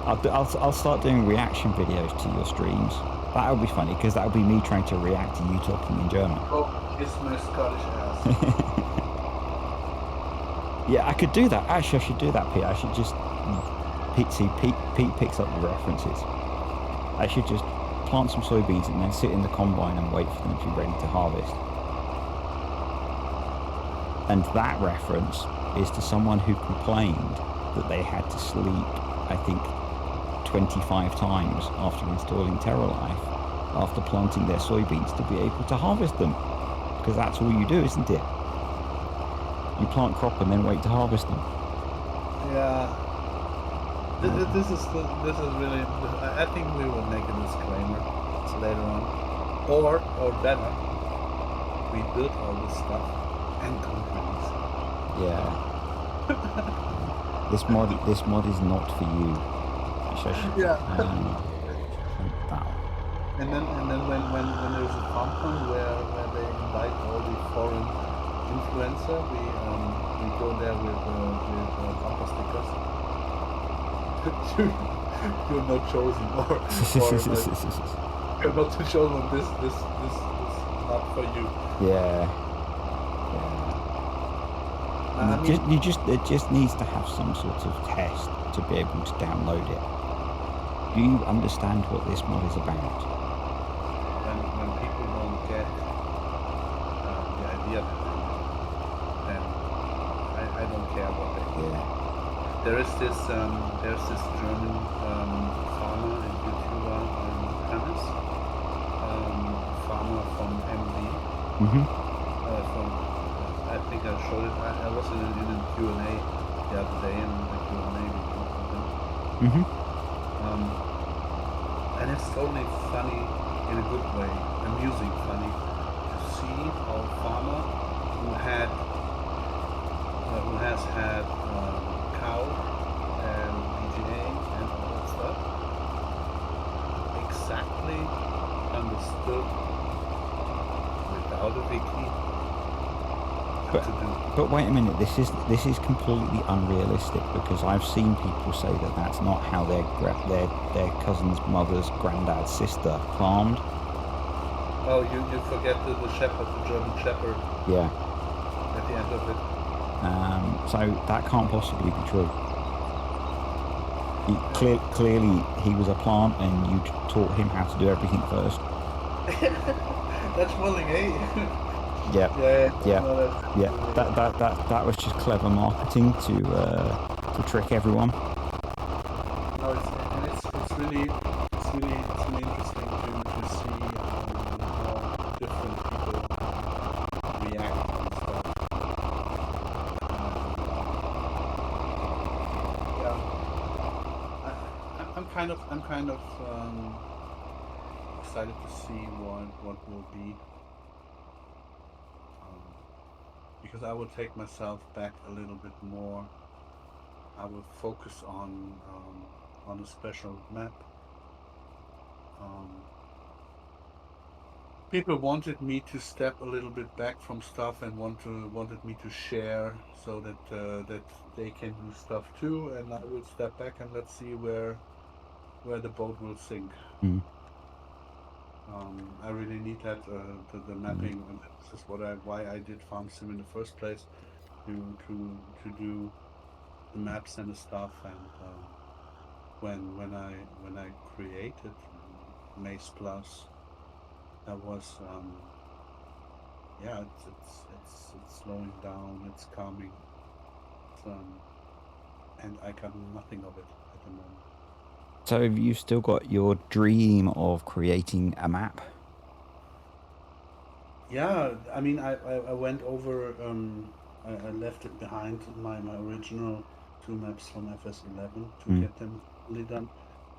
I'll start doing reaction videos to your streams. That'll be funny because that'll be me trying to react to you talking in German. Oh, kiss my Scottish ass. Yeah, I could do that. Actually, I should do that, Pete. I should just Pete picks up the references. I should just plant some soybeans and then sit in the combine and wait for them to be ready to harvest. And that reference is to someone who complained that they had to sleep, I think, 25 times after installing Terralife, after planting their soybeans to be able to harvest them. Because that's all you do, isn't it? You plant crop and then wait to harvest them. Yeah. This is really. I think we will make a disclaimer later on, or better, we built all this stuff and don't release it. Yeah. This mod is not for you. Yeah. That. And then when there's a FarmCon where they invite all the foreign influencer, we go there with bumper stickers. You're not chosen, or you're not too chosen. This not for you. Yeah. It just needs to have some sort of test to be able to download it. Do you understand what this mod is about? When people don't get the idea of it, then I don't care what they do. Yeah. There's this German farmer and YouTuber a farmer from MD. Mhm. From I think I showed it. I was in a Q&A the other day in the Q&A we did with him. Mhm. And it's totally funny in a good way, amusing funny to see how a farmer who has had cow and PGA and all that stuff exactly understood without a wiki what But to do. but wait a minute. This is completely unrealistic because I've seen people say that that's not how their cousin's mother's granddad's sister farmed. Oh, you forget the shepherd, the German shepherd Yeah. at the end of it. So that can't possibly be true. Clearly, he was a plant, and you taught him how to do everything first. That's willing, eh? Yep. Yeah, Yep. no, that's Yeah. really, That was just clever marketing to trick everyone. no, it's really interesting to see how different people react and stuff. And yeah, I'm kind of excited to see what will be, um, because I will take myself back a little bit more. I will focus on a special map. Um, People wanted me to step a little bit back from stuff and wanted me to share so that they can do stuff too, and I will step back and let's see where the boat will sink. Mm, I really need that the mm, mapping, and this is why I did farm sim in the first place, to do the maps and the stuff. And when I created Maze Plus, that was yeah, it's slowing down, it's calming, it's, and I got nothing of it at the moment. So have you still got your dream of creating a map? Yeah, I mean, I went over, I left it behind my original two maps from FS11 to Mm, get them fully done.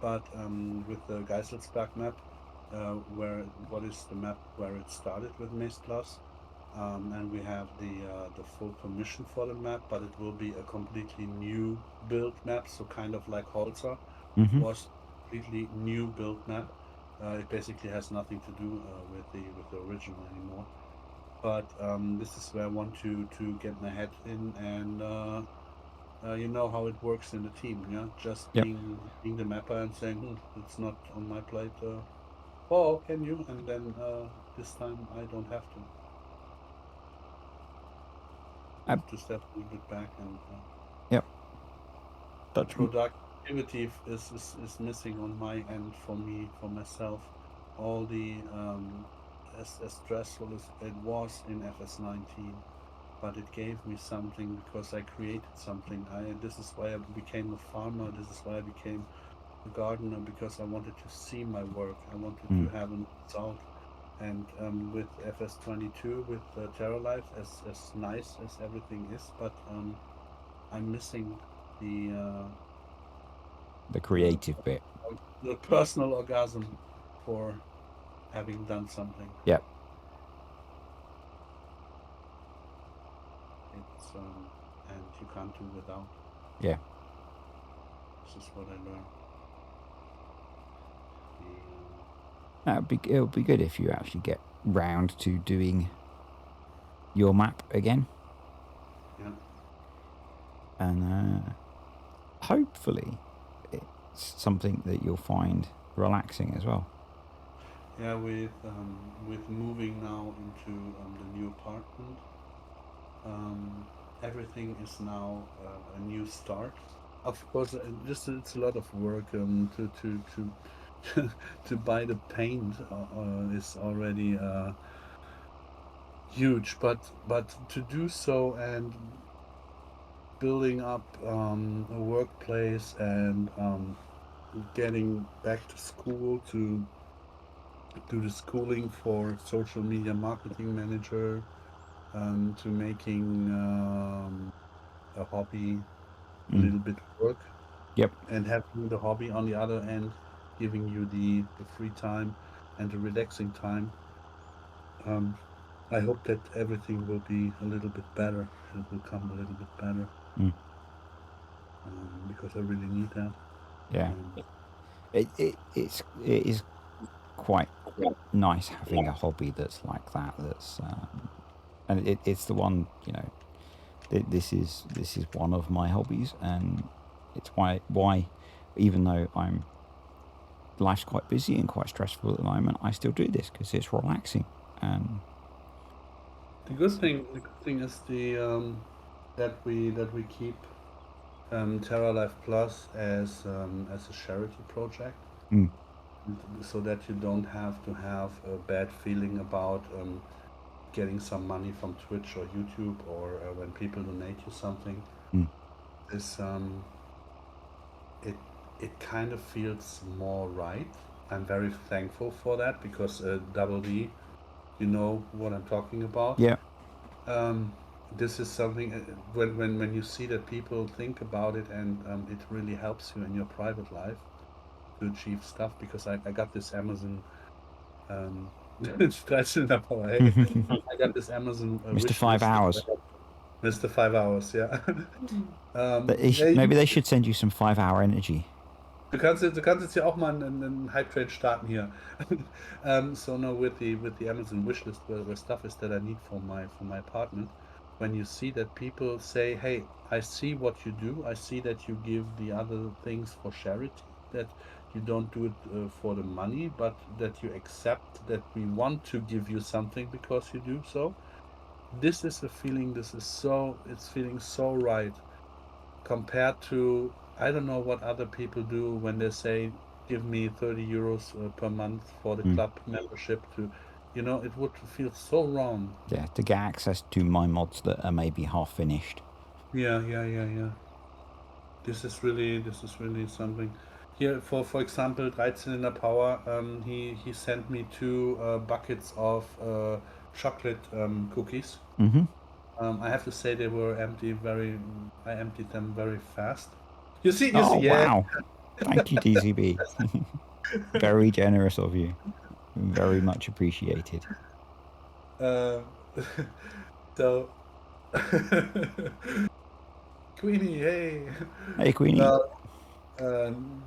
But with the Geiselsberg map, where what is the map where it started with Maze Plus, and we have the full permission for the map, but it will be a completely new build map, so kind of like Holzer mm-hmm. was completely new build map. It basically has nothing to do with the original anymore. But this is where I want to get my head in, and you know how it works in the team, yeah. Just Yep. being the mapper and saying, it's not on my plate. Oh, can you? And then this time I don't have to. Uh, Have to step a little bit back, and yep. the But productivity is missing on my end for me, for myself. All the as stressful as it was in FS19, but it gave me something because I created something. I This is why I became a farmer. This is why I became a gardener, because I wanted to see my work. I wanted to mm, have a result. And with FS22, with Terralife, as nice as everything is, but I'm missing the uh, the the creative bit. the personal orgasm for having done something. Yep. It's and you can't do without. Yeah. This is what I learned. The It'll be good if you actually get round to doing your map again, Yeah, and hopefully it's something that you'll find relaxing as well. yeah. With moving now into the new apartment, um, everything is now a new start. Of course, just it's a lot of work to to buy the paint is already huge, but to do so and building up a workplace and getting back to school to do the schooling for social media marketing manager, to making a hobby a Mm. little bit work, Yep. and having the hobby on the other end giving you the free time and the relaxing time. Um, I hope that everything will be a little bit better. It will come a little bit better, Mm. because I really need that. Yeah. Um, It is quite nice having a hobby that's like that. And it's the one, this is one of my hobbies, and it's why even though I'm life's quite busy and quite stressful at the moment, I still do this because it's relaxing. And the good thing is that we keep Terralife Plus as a charity project, mm, so that you don't have to have a bad feeling about getting some money from Twitch or YouTube, or when people donate you something. mm, This it it kind of feels more right. I'm very thankful for that because Double D, you know what I'm talking about. yeah, Um, this is something, when you see that people think about it, and it really helps you in your private life to achieve stuff, because I got this Amazon, um, it's 13 Apple, hey? I got this Amazon Mr. wish Five list. Hours. Mr. 5 hours, yeah. Maybe Hey, they should send you some 5 hour energy. du kannst jetzt hier auch mal einen Hype Train starten hier. So now with the Amazon wishlist, where stuff is that I need for my apartment, when you see that people say, "Hey, I see what you do. I see that you give the other things for charity. That you don't do it for the money, but that you accept that we want to give you something because you do so." This is a feeling. It's feeling so right, compared to, I don't know what other people do when they say, give me 30 euros per month for the Mm. club membership to, it would feel so wrong. Yeah, to get access to my mods that are maybe half finished. Yeah, yeah, yeah, yeah. This is really something. Here, for example, 13 Power, he sent me two buckets of chocolate cookies. Mm-hmm. I have to say they were I emptied them very fast. Oh, Yeah. wow. Thank you, DCB. Very generous of you. Very much appreciated. Um, so, Queenie, hey. Hey, Queenie. Na,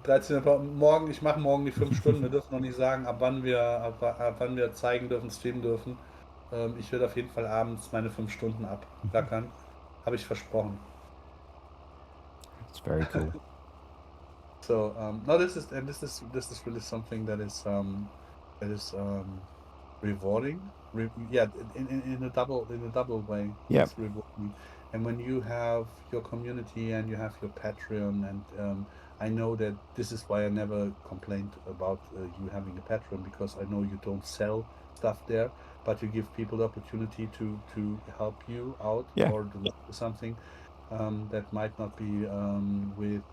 13. Morgen, ich mache morgen die 5 Stunden. Wir dürfen noch nicht sagen, ab wann wir zeigen dürfen, streamen dürfen. Ich werde auf jeden Fall abends meine 5 Stunden abklackern. Habe ich versprochen. It's very cool. So, no, this is really something that is rewarding. Yeah, in a double way, Yep. it's rewarding. And when you have your community and you have your Patreon, and I know that this is why I never complained about you having a Patreon, because I know you don't sell stuff there, but you give people the opportunity to help you out Yeah. or do something that might not be with.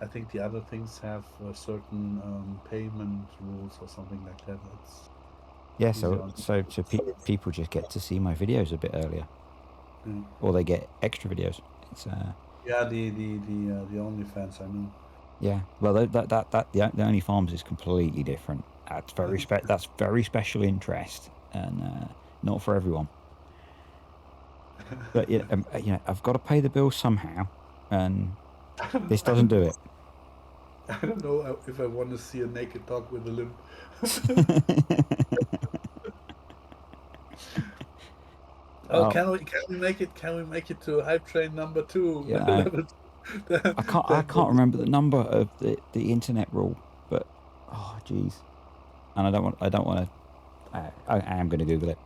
I think the other things have certain payment rules or something like that. It's Yeah. easier So, on. people just get to see my videos a bit earlier, Mm. or they get extra videos. It's Yeah, the OnlyFans, I know. yeah. Well, the Only Farms is completely different. That's very special interest, and not for everyone. But I've got to pay the bills somehow, and this I doesn't don't do know. it. I don't know if I want to see a naked dog with a limp. Oh, Oh, can we make it? Can we make it to hype train number two, you know, level two? I can't remember the number of the internet rule, but oh, jeez, and I don't want to. I am going to Google it.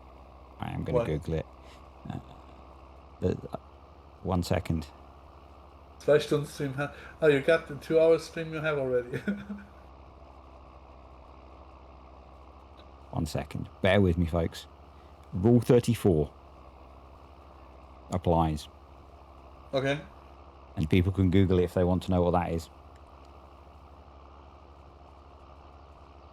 I am going to What? Google it. Uh, the, 1 second. 2 Stunden stream? Huh? Oh, you got the 2 hours stream you have already. 1 second. Bear with me, folks. Rule 34 applies, Okay. and people can Google it if they want to know what that is.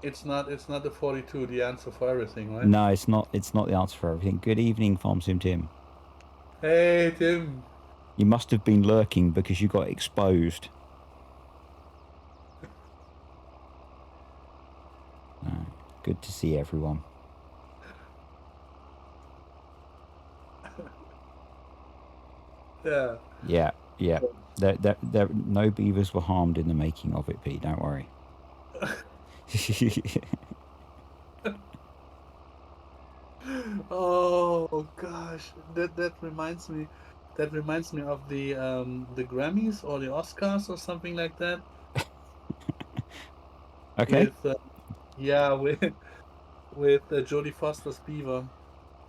It's not the 42 the answer for everything, right? No, it's not. It's not the answer for everything. Good evening, Farm Sim Tim. Hey Tim. You must have been lurking because you got exposed. No, good to see everyone. Yeah. Yeah, yeah. No beavers were harmed in the making of it, Pete. Don't worry. Oh gosh, that reminds me of the Grammys or the Oscars or something like that Okay. with yeah with Jodie Foster's beaver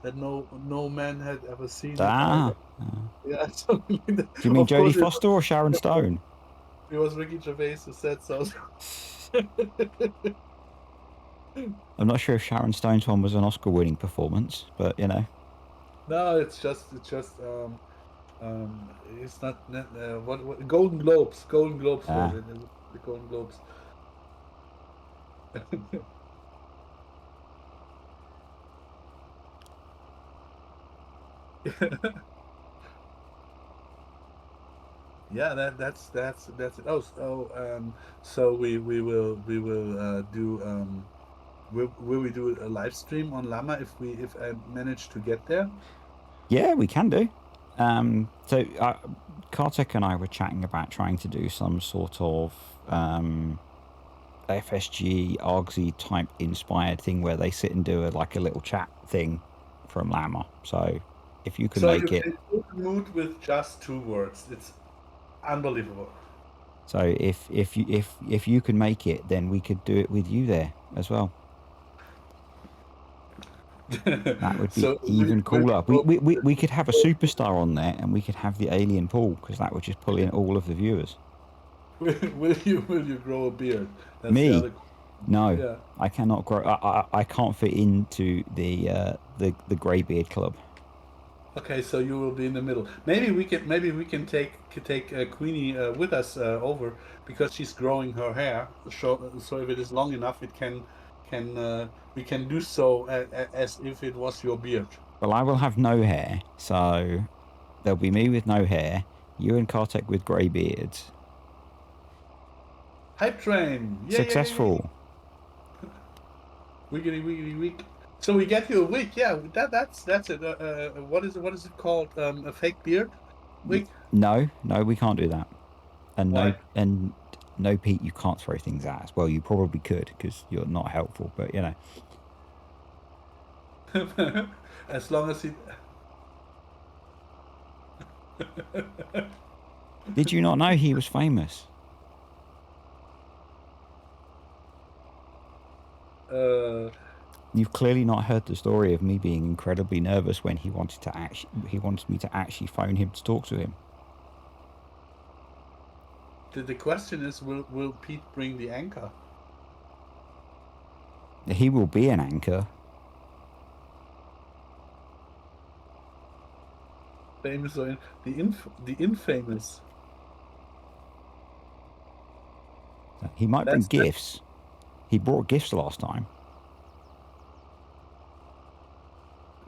that no man had ever seen it. Ah. Yeah, something like that. Do you mean Of course Jodie Foster or Sharon Stone? it was Ricky Gervais who said so. I'm not sure if Sharon Stone's one was an Oscar-winning performance, but you know. No, it's not what Golden Globes was Ah. it the Golden Globes. Yeah, that's it. Oh, so we will do will we do a live stream on Llama if I manage to get there? Yeah, we can do. Kartik and I were chatting about trying to do some sort of FSG Argsy type inspired thing where they sit and do like a little chat thing from Llama. So if you can So you make it, can put the mood with just 2 words. It's unbelievable. so if you can make it, then we could do it with you there as well. That would be So even will you cooler. grow, We could have a superstar on there, and we could have the alien pool because that would just pull in all of the viewers. will you grow a beard? That's the Me, other. no, Yeah. I cannot grow. I can't fit into the greybeard club. Okay, so you will be in the middle. Maybe we can take Queenie with us over because she's growing her hair. So if it is long enough, it can we can do so as if it was your beard. Well, I will have no hair, so there'll be me with no hair, you and Kartek with grey beards. Hype train! Yeah, yeah, yeah, yeah, yeah. Successful. Wiggity, wiggity, wig. So we get you a wig. Yeah, that's it. What is it called? A fake beard wig? No, no, we can't do that. And Why? no, Pete, you can't throw things at us. Well, you probably could because you're not helpful, but you know. As long as he. Did you not know he was famous? Uh, You've clearly not heard the story of me being incredibly nervous when he wanted me to actually phone him to talk to him. the question is, will Pete bring the anchor? He will be an anchor. Famous or the infamous? He might bring That's gifts. He brought gifts last time.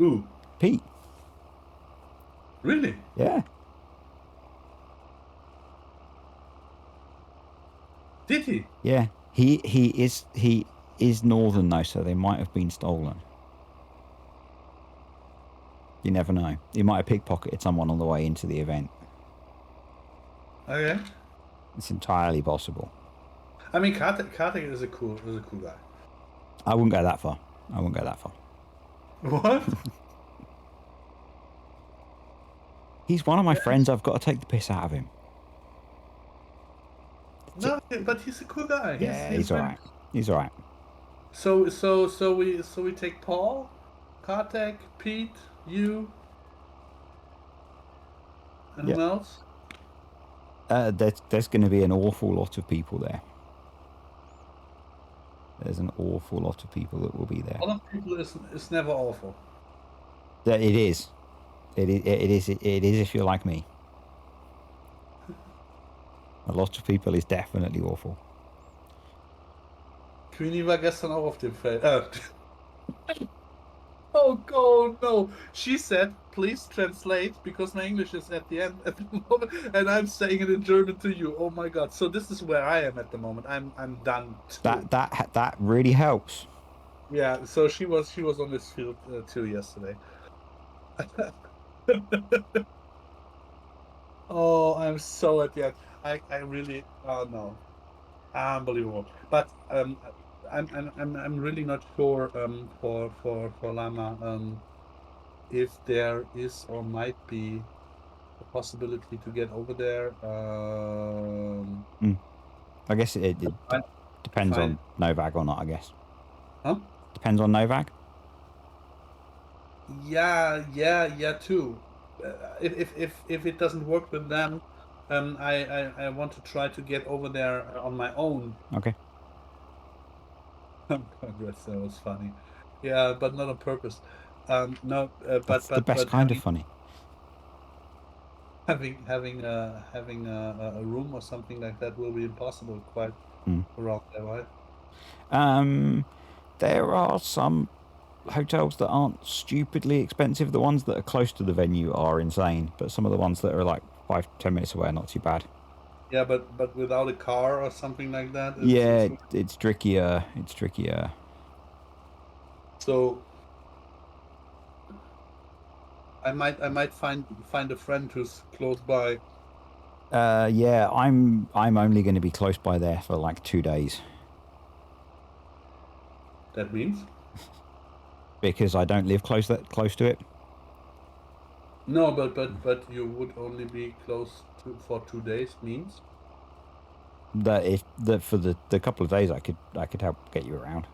ooh, Pete. really? Yeah. Did he? Yeah. He is northern though, so they might have been stolen. You never know. He might have pickpocketed someone on the way into the event. Okay. It's entirely possible. I mean, Kartik is a cool guy. I wouldn't go that far. I wouldn't go that far. What? He's one of my Yes. friends. I've got to take the piss out of him. No, but he's a cool guy. He's Yeah, he's he's all very. right. He's all right. So we take Paul, Kartik, Pete, you, and Yeah. who else? There's going to be an awful lot of people there. There's an awful lot of people that will be there. All of people is never awful. It is. It is if you're like me. A lot of people is definitely awful. Queenie war gestern auch auf dem Feld. Oh, oh no. She said, please translate because my English is at the end at the moment, and I'm saying it in German to you. Oh my God. So this is where I am at the moment. I'm done too. That really helps. Yeah, so she was on this field too yesterday. Oh, I'm so at the end. I really, oh no. Unbelievable. But I'm really not sure for Lama if there is or might be a possibility to get over there. Mm. I guess To it find, to depends find, on Novak or not. I guess huh? depends on Novak. Yeah, yeah, too. If it doesn't work with them, I want to try to get over there on my own. Okay, Congrats, that was funny. Yeah, but not on purpose. No, that's the best but kind of funny. having a room or something like that will be impossible quite Mm. around there, right? Um, there are some hotels that aren't stupidly expensive. The ones that are close to the venue are insane, but some of the ones that are like 5-10 minutes away are not too bad. Yeah, but without a car or something like that, it's Yeah, it's trickier. It's trickier. so I might find a friend who's close by. Yeah, I'm only going to be close by there for like 2 days That means because I don't live close to it. no, but you would only be close to for 2 days means. That if that for the couple of days I could help get you around.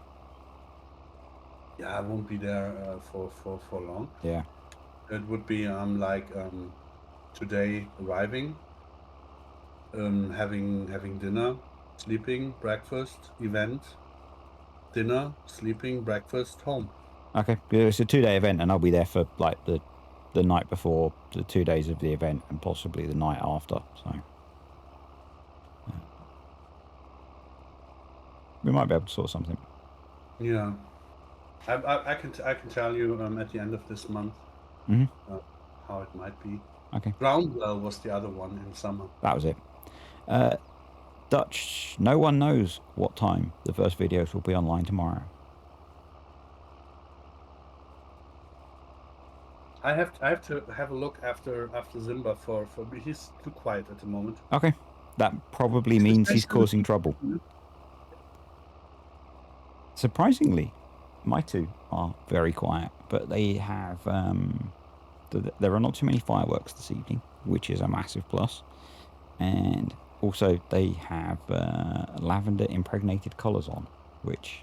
Yeah, I won't be there for long. Yeah. It would be like today arriving, having dinner, sleeping, breakfast, event, dinner, sleeping, breakfast, home. Okay. Yeah, it's a 2 day event, and I'll be there for like the night before, the 2 days of the event, and possibly the night after. So we might be able to sort something. Yeah, I can tell you at the end of this month Hmm. uh, how it might be. Okay. Groundwell was the other one in summer. That was it. Uh, Dutch. No one knows what time the first videos will be online tomorrow. I have to have a look after Zimba for he's too quiet at the moment. Okay. That probably means he's causing trouble. Surprisingly, my two are very quiet, but they have. There are not too many fireworks this evening, which is a massive plus. And also, they have lavender impregnated collars on, which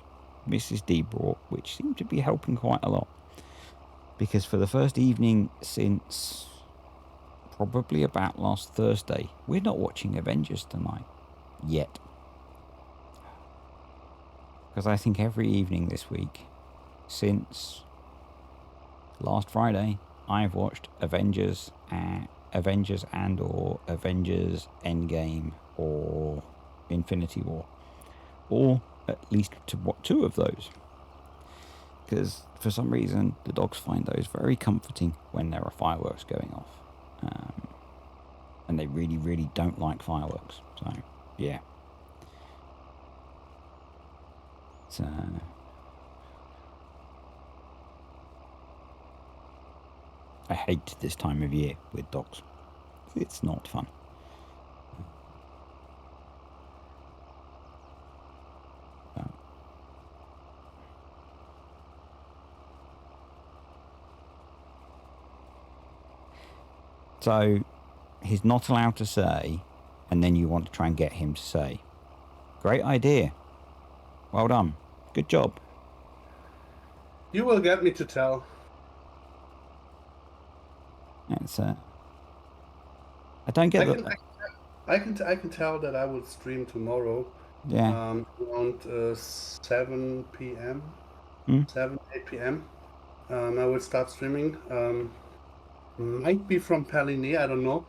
Mrs. D brought, which seem to be helping quite a lot. Because for the first evening since probably about last Thursday, we're not watching Avengers tonight yet. Because I think every evening this week, since last Friday, I've watched Avengers and or Avengers Endgame or Infinity War, or at least two of those. Because for some reason, the dogs find those very comforting when there are fireworks going off, and they really, really don't like fireworks. So, yeah. So, I hate this time of year with dogs. It's not fun. So he's not allowed to say, and then you want to try and get him to say. Great idea. Well done. Good job. You will get me to tell. It's I don't get I that. can I can tell that I will stream tomorrow Yeah. around 7 p.m. Mm. 7-8 p.m. I will start streaming. Might be from Paligny, I don't know,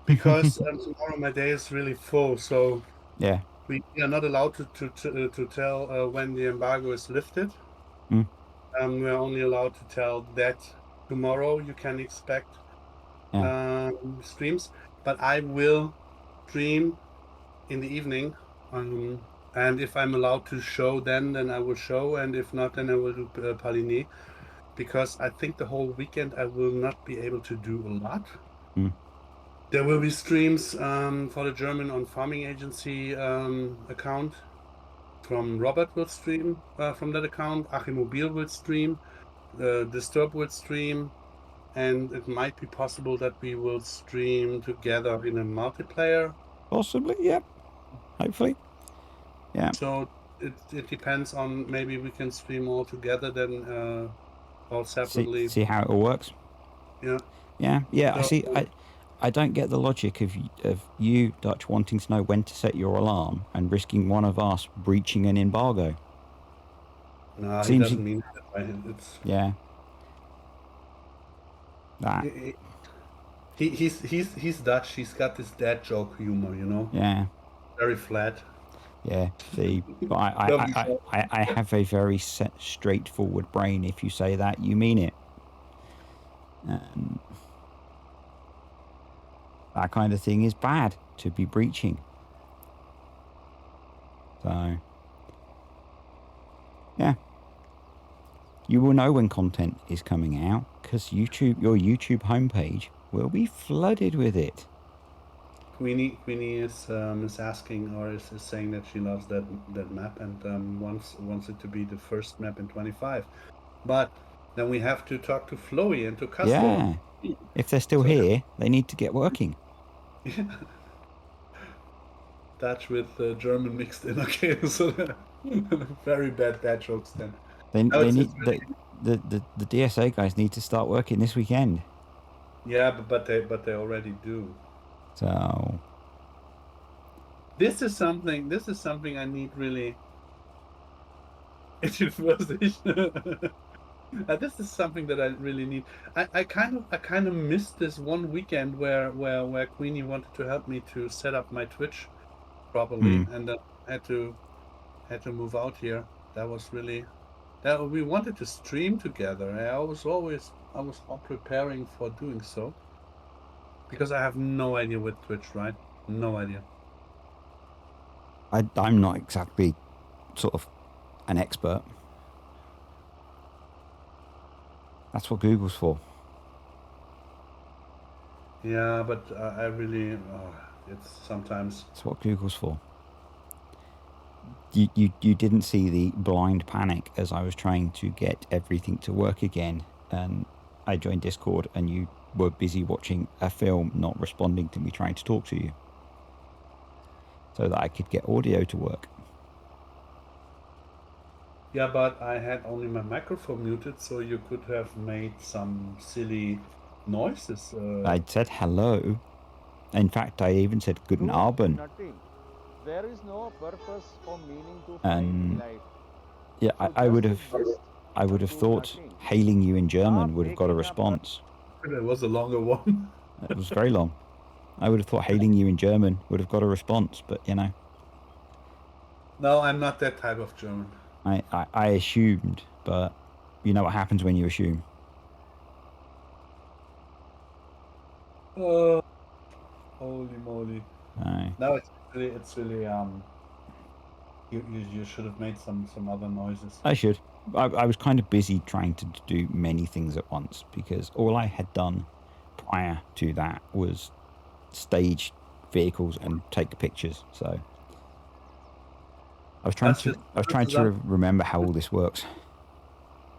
because tomorrow my day is really full. So Yeah. we are not allowed to tell when the embargo is lifted. Mm, We're only allowed to tell that tomorrow you can expect yeah. streams, but I will stream in the evening. And if I'm allowed to show, then I will show, and if not, then I will do Palini, because I think the whole weekend I will not be able to do a lot. Mm. There will be streams for the German on Farming Agency account. From Robert will stream from that account. Achim Mobil will stream. Disturb will stream. And it might be possible that we will stream together in a multiplayer. Possibly, yeah. Hopefully, yeah. So it depends on, maybe we can stream all together then all separately. See how it all works. Yeah. Yeah, yeah. I So see. I don't get the logic of you, Dutch, wanting to know when to set your alarm and risking one of us breaching an embargo. no, he Seems, doesn't mean it that way. It's yeah. That, he's Dutch. He's got this dad joke humor, yeah, very flat. yeah. See, but Lovely joke. I have a very straightforward brain. If you say that, you mean it. Um, that kind of thing is bad to be breaching. So, yeah. You will know when content is coming out because your YouTube homepage will be flooded with it. Queenie is asking, or is saying that she loves that map and wants it to be the first map in 25. But then we have to talk to Floey and to Castor. Yeah. If they're still So here, they need to get working. Dutch with German mixed in. Okay, so very bad dad jokes then. They No, they it's need really, the DSA guys need to start working this weekend. yeah, but they already do. So This is something I need really. This is something that I really need. I kind of missed this one weekend where Queenie wanted to help me to set up my Twitch properly, and had to move out here. That was really that we wanted to stream together. I was all preparing for doing so, because I have no idea with Twitch, right? No idea. I'm not exactly sort of an expert. That's what Google's for. Yeah, but I really it's sometimes. That's what Google's for. You didn't see the blind panic as I was trying to get everything to work again, and I joined Discord and you were busy watching a film, not responding to me trying to talk to you, so that I could get audio to work. Yeah, but I had only my microphone muted, so you could have made some silly noises. I said hello. In fact, I even said guten Abend. Nothing. There is no purpose or meaning to And find life. yeah, So I would have just exist and do thought nothing. hailing you in German Stop would have got a waking up. response. It was a longer one. It was very long. I would have thought hailing you in German would have got a response, but you know, No, I'm not that type of German. I assumed, but you know what happens when you assume. Oh, holy moly! Aye. No, it's really You should have made some other noises. I should. I was kind of busy trying to do many things at once because all I had done prior to that was stage vehicles and take pictures. So I was trying to remember how all this works.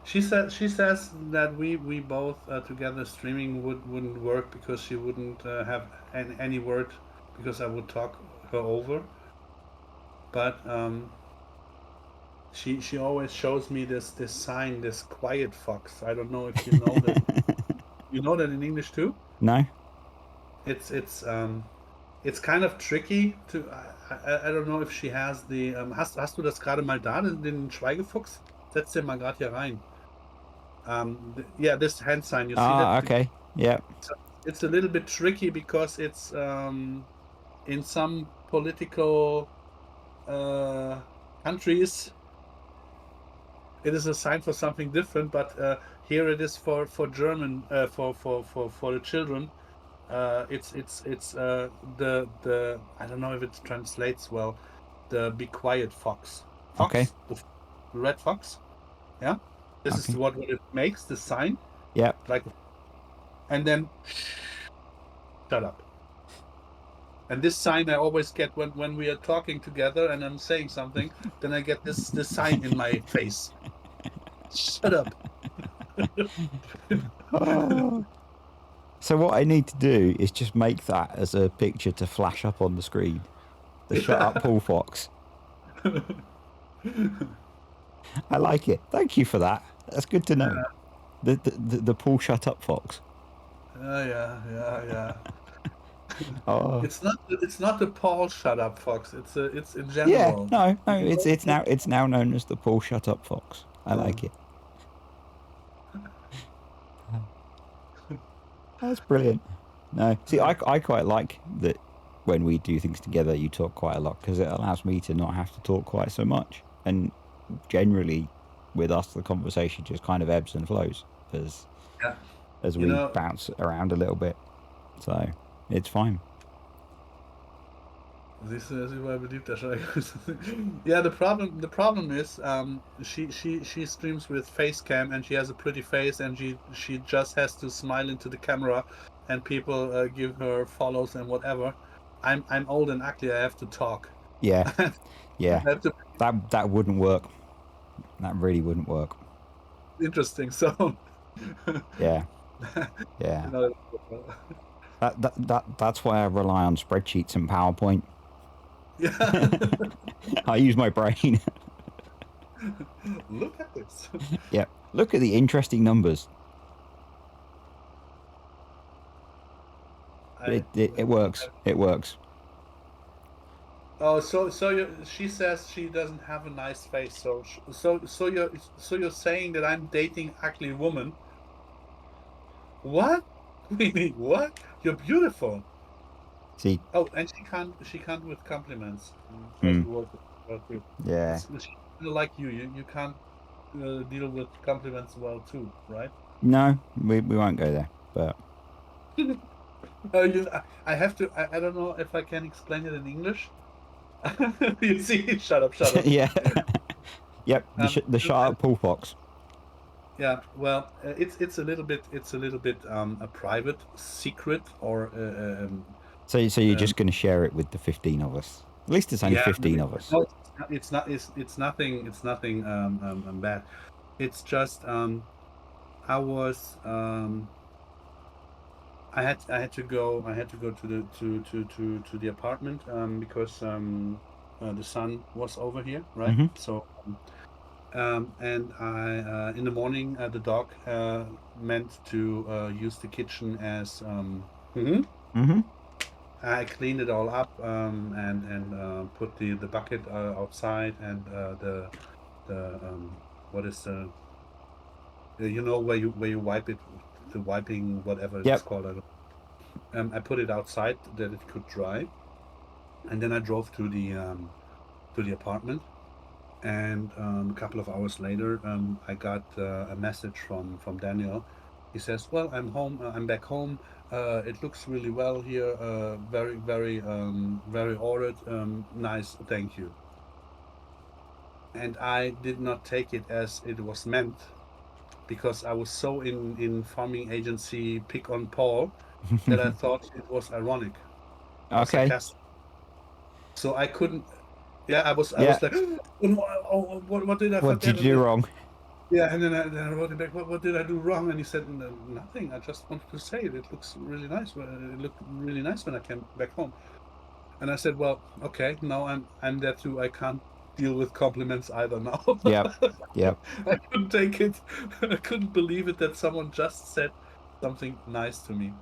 She says that we both together streaming wouldn't work because she wouldn't have any word, because I would talk her over. But she always shows me this sign, this quiet fox. I don't know if you know that. You know that in English too? No? It's kind of tricky to. I don't know if she has the. Hast du das gerade mal da, den Schweigefuchs? Setz den mal gerade hier rein. Yeah, this hand sign. You see that? Okay. Yeah. It's a little bit tricky because it's in some political countries it is a sign for something different, but here it is for German for the children. It's the I don't know if it translates well. The be quiet fox, Okay. the red fox. Yeah, this is Okay. what it makes the sign Yep. like, and then shut up. And this sign I always get when we are talking together and I'm saying something, then I get this sign in my face. Shut up. Oh. So what I need to do is just make that as a picture to flash up on the screen. The shut up Paul Fox. I like it. Thank you for that. That's good to know. The Paul shut up fox. Yeah. Oh It's not the Paul shut up fox. It's in yeah, general. no. It's now known as the Paul shut up fox. I Uh, like it. That's brilliant. No, see, I quite like that when we do things together, you talk quite a lot because it allows me to not have to talk quite so much. And generally, with us, the conversation just kind of ebbs and flows as yeah, as you we know, bounce around a little bit. So it's fine. siehst du, woher beliebt der Scheiß. Yeah, the problem is she streams with face cam and she has a pretty face and she just has to smile into the camera and people give her follows and whatever. I'm old and ugly. I have to talk. Yeah, I yeah. have to That wouldn't work. That really wouldn't work. be interesting. So Yeah, you yeah. know, That's why I rely on spreadsheets and PowerPoint. yeah. I use my brain. Look at this. Yeah. Look at the interesting numbers. I It works. It works. Oh, she says she doesn't have a nice face. So you're saying that I'm dating ugly woman? What? Really? What? You're beautiful. See. Oh, and she can't with compliments. Mm, Doesn't work with. yeah. It's like you. You can't deal with compliments well too, right? No, we won't go there. But I have to. I don't know if I can explain it in English. You see, shut up, shut up. yeah. Yep. The You know, shut up Paul Fox. yeah, well, it's a little bit a private secret or So you're um, just going to share it with the 15 of us. At least it's only yeah, 15 of us. no, it's nothing bad. It's just I was I had to go to the apartment because the sun was over here, right? Mm-hmm. So and I in the morning the dog meant to use the kitchen as mhm. Mm-hmm. I cleaned it all up and put the bucket outside and the what is where you wipe it, the wiping whatever it's Yep. called. I put it outside that it could dry, and then I drove to the apartment. And a couple of hours later, I got a message from Daniel. He says, "Well, I'm home. I'm back home. It looks really well here. Very, very, very ordered. Nice. Thank you." And I did not take it as it was meant because I was so in farming agency pick on Paul that I thought it was ironic or Okay. sarcastic. So I couldn't. Yeah, I Yeah. was like, oh, what did I What forget? did you do wrong? Yeah, and then I wrote him back. What did I do wrong? And he said, Nothing. I just wanted to say it. It looks really nice. It looked really nice when I came back home." And I said, "Well, okay. Now I'm there too. I can't deal with compliments either now." Yep. Yep. I couldn't take it. I couldn't believe it that someone just said something nice to me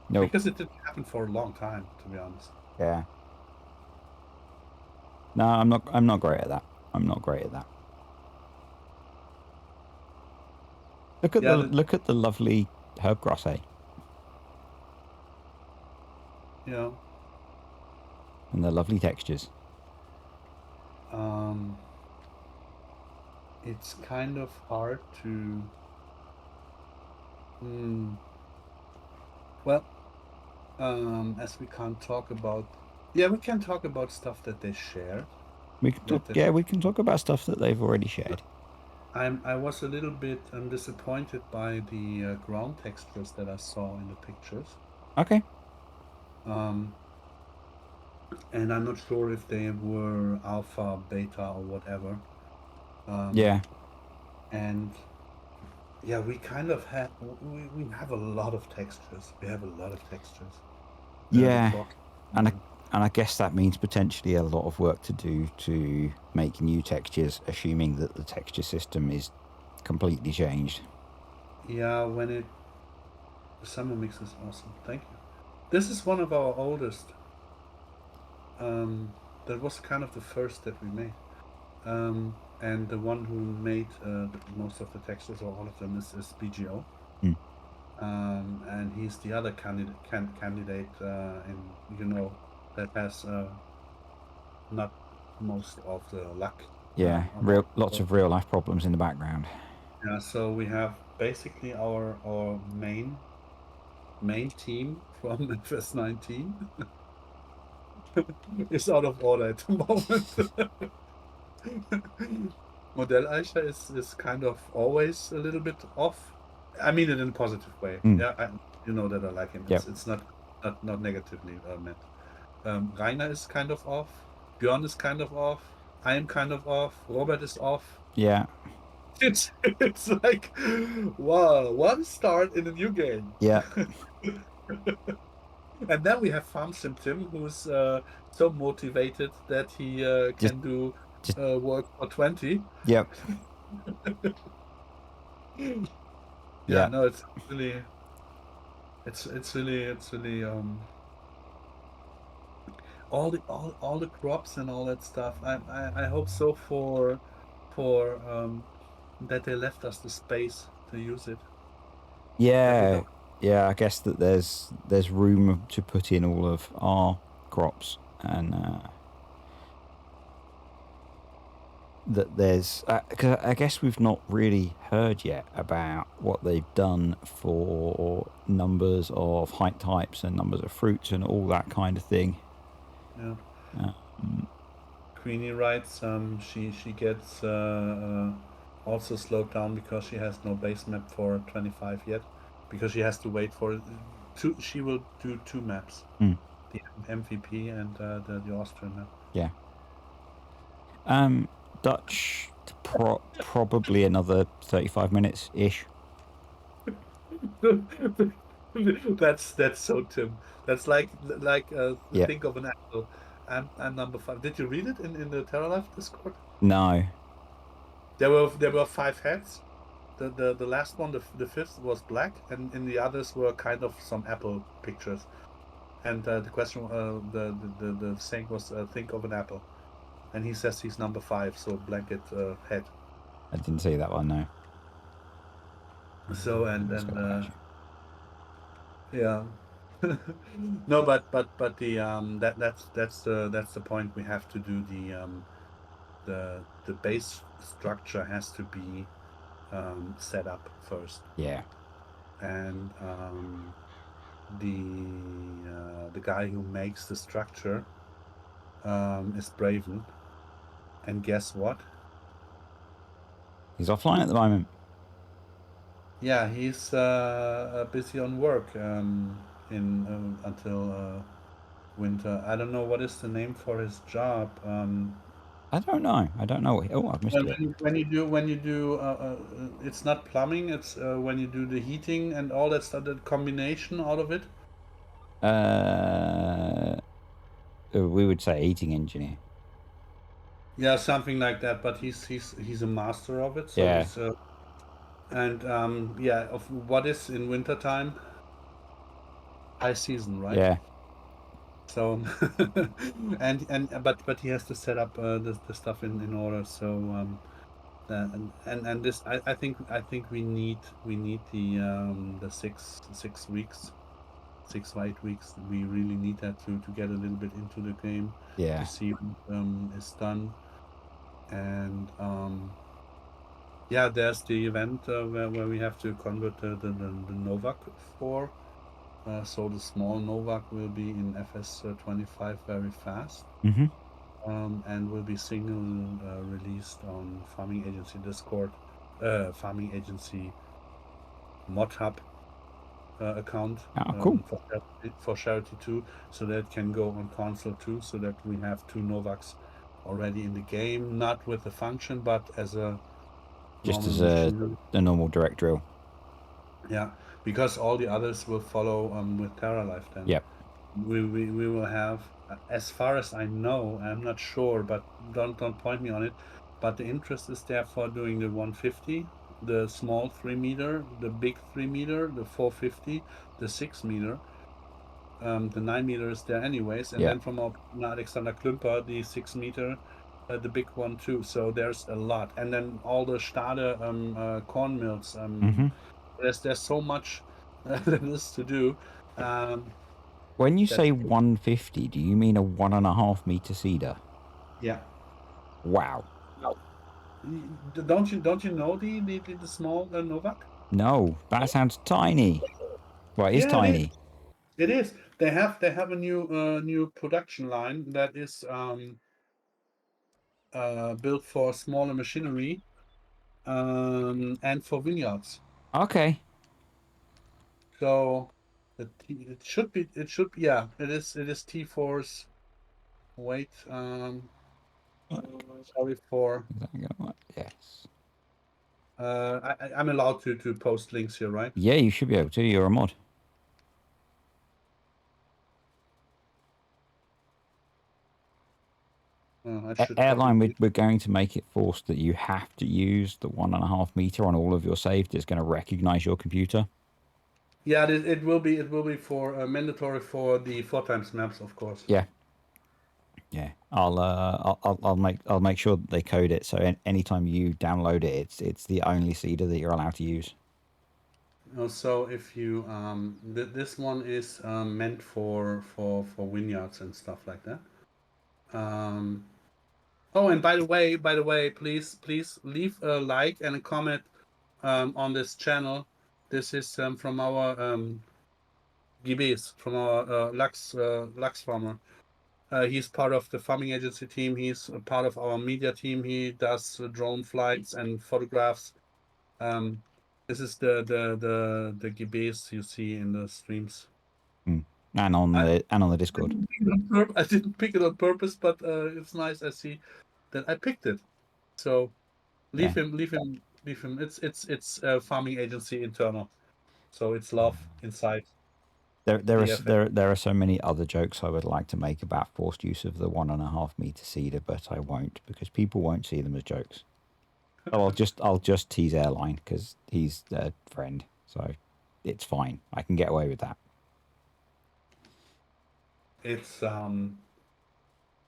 Nope. because it didn't happen for a long time, to be honest. Yeah. No, I'm not great at that. I'm not great at that. Yeah, Look at the lovely herb grasse you know, and the lovely textures. um, it's kind of hard to. Mm, well, as we can't talk about. Yeah, we can talk about stuff that they shared. We can talk. Yeah, we can talk about stuff that they've already shared. I was a little bit disappointed by the ground textures that I saw in the pictures. Okay. Um, and I'm not sure if they were alpha, beta, or whatever. Yeah. And yeah, we kind of have we have a lot of textures. We have a lot of textures. The Yeah. clock. And I guess that means potentially a lot of work to do to make new textures, assuming that the texture system is completely changed. Yeah, the summer mix is awesome. Thank you. This is one of our oldest. That was kind of the first that we made. And the one who made most of the textures, or all of them, is BGO. Mm. And he's the other candidate that has not most of the luck. Yeah. About Lots of real life problems in the background. Yeah, so we have basically our main team from FS19 is out of order at the moment. Model Aisha is kind of always a little bit off. I mean it in a positive way. Mm. Yeah, you know that I like him. Yep. It's not negatively meant. Rainer is kind of off. Björn is kind of off. I am kind of off. Robert is off. Yeah. It's like, wow, one start in a new game. Yeah. And then we have Farm Sim Tim, who's so motivated that he Just. can do Just. work for 20. Yep. Yeah, Yeah. no, it's really all the crops and all that stuff. I hope so for that they left us the space to use it. That we Yeah. don't. Yeah. I guess that there's room to put in all of our crops, and that there's cause I guess we've not really heard yet about what they've done for numbers of height types and numbers of fruits and all that kind of thing. Yeah. Um, Queenie writes, she gets also slowed down because she has no base map for 25 yet, because she has to wait for two. She will do two maps, mm, the MVP and the Austrian map. yeah. Dutch probably another 35 minutes ish. That's so Tim. That's like Yeah. think of an apple. I'm number 5. Did you read it in the Terralife Discord? No. There were 5 heads. The last one, the fifth was black, and in the others were kind of some apple pictures. And the question, the saying was, think of an apple, and he says he's number 5, so blanket head. I didn't see that one. No. So Let's go back actually. yeah, no, but the that's the point. We have to do the base structure has to be set up first, Yeah. and the guy who makes the structure is Braven, and guess what? He's offline at the moment. Yeah, he's busy on work in until winter. I don't know what is the name for his job. I don't know. I don't know. Oh, I've missed a Well, bit. when you do it's not plumbing. It's when you do the heating and all that stuff. That combination out of it. Uh, we would say eating engineer. Yeah, something like that. But he's a master of it. So Yeah. he's and yeah, of what is in wintertime high season, right? Yeah. So but he has to set up the stuff in order. So and this I think we need the 6 weeks, 6 or 8 weeks. We really need that to get a little bit into the game Yeah. to see what is done. And yeah, there's the event where we have to convert the Novak for. So the small Novak will be in FS 25 very fast. Mm-hmm. And will be single released on Farming Agency Discord, Farming Agency Mod Hub account Oh, cool. for Charity too, so that can go on console too, so that we have two Novaks already in the game, not with the function, but as a Just normal as machine. a normal direct drill. Yeah, because all the others will follow with Terralife then. Yep. We will have, as far as I know, I'm not sure, but don't point me on it. But the interest is there for doing the 150, the small 3 meter, the big 3 meter, the 450, the 6 meter. The 9 meter is there anyways, and Yeah. then from our Alexander Klümper, the 6 meter, the big one too. So there's a lot, and then all the Stade corn mills. Mm-hmm. There's so much that is to do. Um, When you that say 150, do you mean a 1.5 meter cedar? Yeah. Wow. Don't you know the small Novak? No, that sounds tiny. Well, it is Yeah, it is. tiny. It is. They have a new production line that is built for smaller machinery and for vineyards. Okay. So it should be yeah, it is T4's wait, sorry for Is that gonna work? Yes. I'm allowed to post links here, right? Yeah, you should be able to. You're a mod. I should Airline, probably. we're going to make it forced that you have to use the 1.5 meter on all of your saved. It's going to recognize your computer. Yeah, it will be for mandatory for the 4 times maps, of course. Yeah. Yeah. I'll make sure that they code it so anytime you download it, it's the only seeder that you're allowed to use. So if you this one is meant for vineyards and stuff like that. Um, oh, and by the way, please leave a like and a comment on this channel. This is from our GBs, from our Lux farmer. He's part of the farming agency team. He's a part of our media team. He does drone flights and photographs. Um, this is the GBs you see in the streams. Mm. I And on the Discord. I didn't pick it on purpose, but it's nice. I see that I picked it. So Yeah. leave him. It's a farming agency internal, so it's love inside the FA. There are so many other jokes I would like to make about forced use of the 1.5 meter cedar, but I won't because people won't see them as jokes. So I'll just tease airline because he's a friend, so it's fine. I can get away with that. It's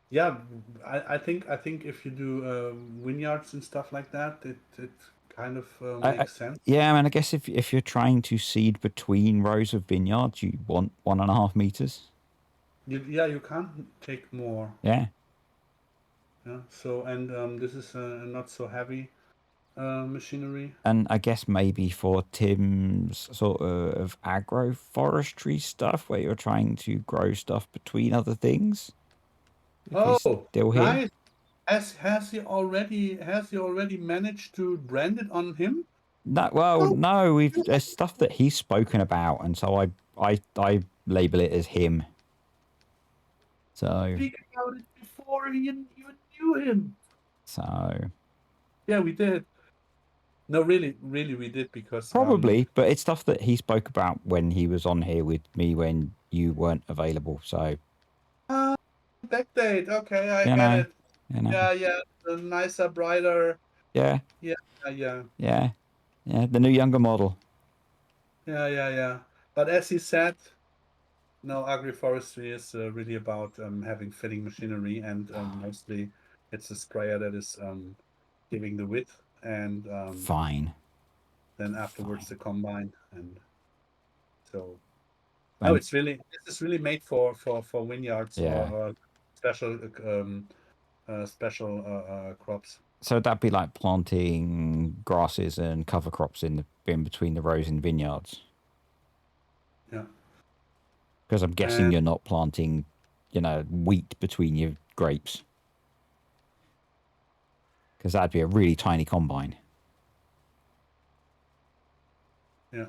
yeah. I think if you do vineyards and stuff like that, it kind of makes sense. Yeah, I mean, I guess if you're trying to seed between rows of vineyards, you want 1.5 meters. You can't take more. Yeah. Yeah. So and this is a not so heavy machinery. And I guess maybe for Tim's sort of agroforestry stuff, where you're trying to grow stuff between other things, if he's Oh, still here. nice. Has he already managed to brand it on him? No, well, Oh, no, there's stuff that he's spoken about, and so I label it as him. So speak about it before he even knew him. so Yeah, we did. No, really, really, we did because probably, but it's stuff that he spoke about when he was on here with me when you weren't available. So backdate. Okay, I you get know, it. you know, Yeah, the nicer, brighter. yeah, Yeah, yeah, yeah, yeah, the new younger model. yeah. But as he said, no, agroforestry is really about having fitting machinery, and mostly it's the sprayer that is giving the width, and Fine, then afterwards fine. the combine, and so no, And this is really made for vineyards yeah, or special special crops. So that'd be like planting grasses and cover crops in between the rows in vineyards. Yeah. Because I'm guessing And you're not planting, wheat between your grapes. Because that'd be a really tiny combine. yeah.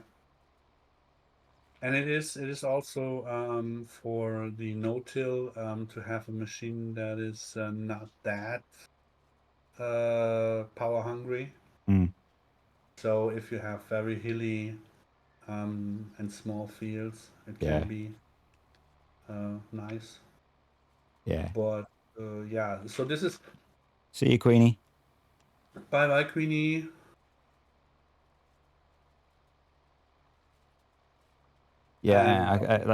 And it is also for the no-till to have a machine that is not that power hungry. Mm, So if you have very hilly and small fields, it can yeah, be nice. yeah. But yeah, so this is See you, Queenie. bye bye, Queenie. Yeah, And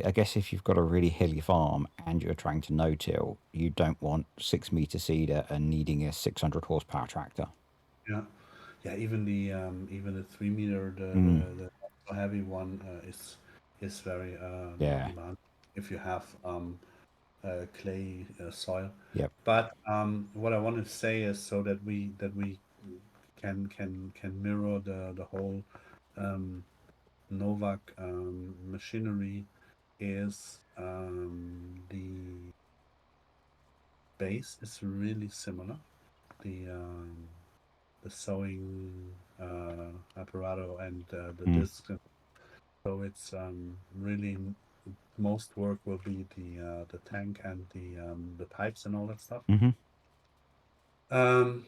I guess if you've got a really hilly farm and you're trying to no-till, you don't want 6 meter seeder and needing a 600 horsepower tractor. yeah, yeah, even the 3 meter, Mm, the not so heavy one is very yeah, demanding if you have clay soil. yep. But what I want to say is so that we can mirror the whole um, Novak machinery is the base is really similar. The sewing apparatus and the Mm, discs. So it's really most work will be the tank and the pipes and all that stuff. mm-hmm. Um,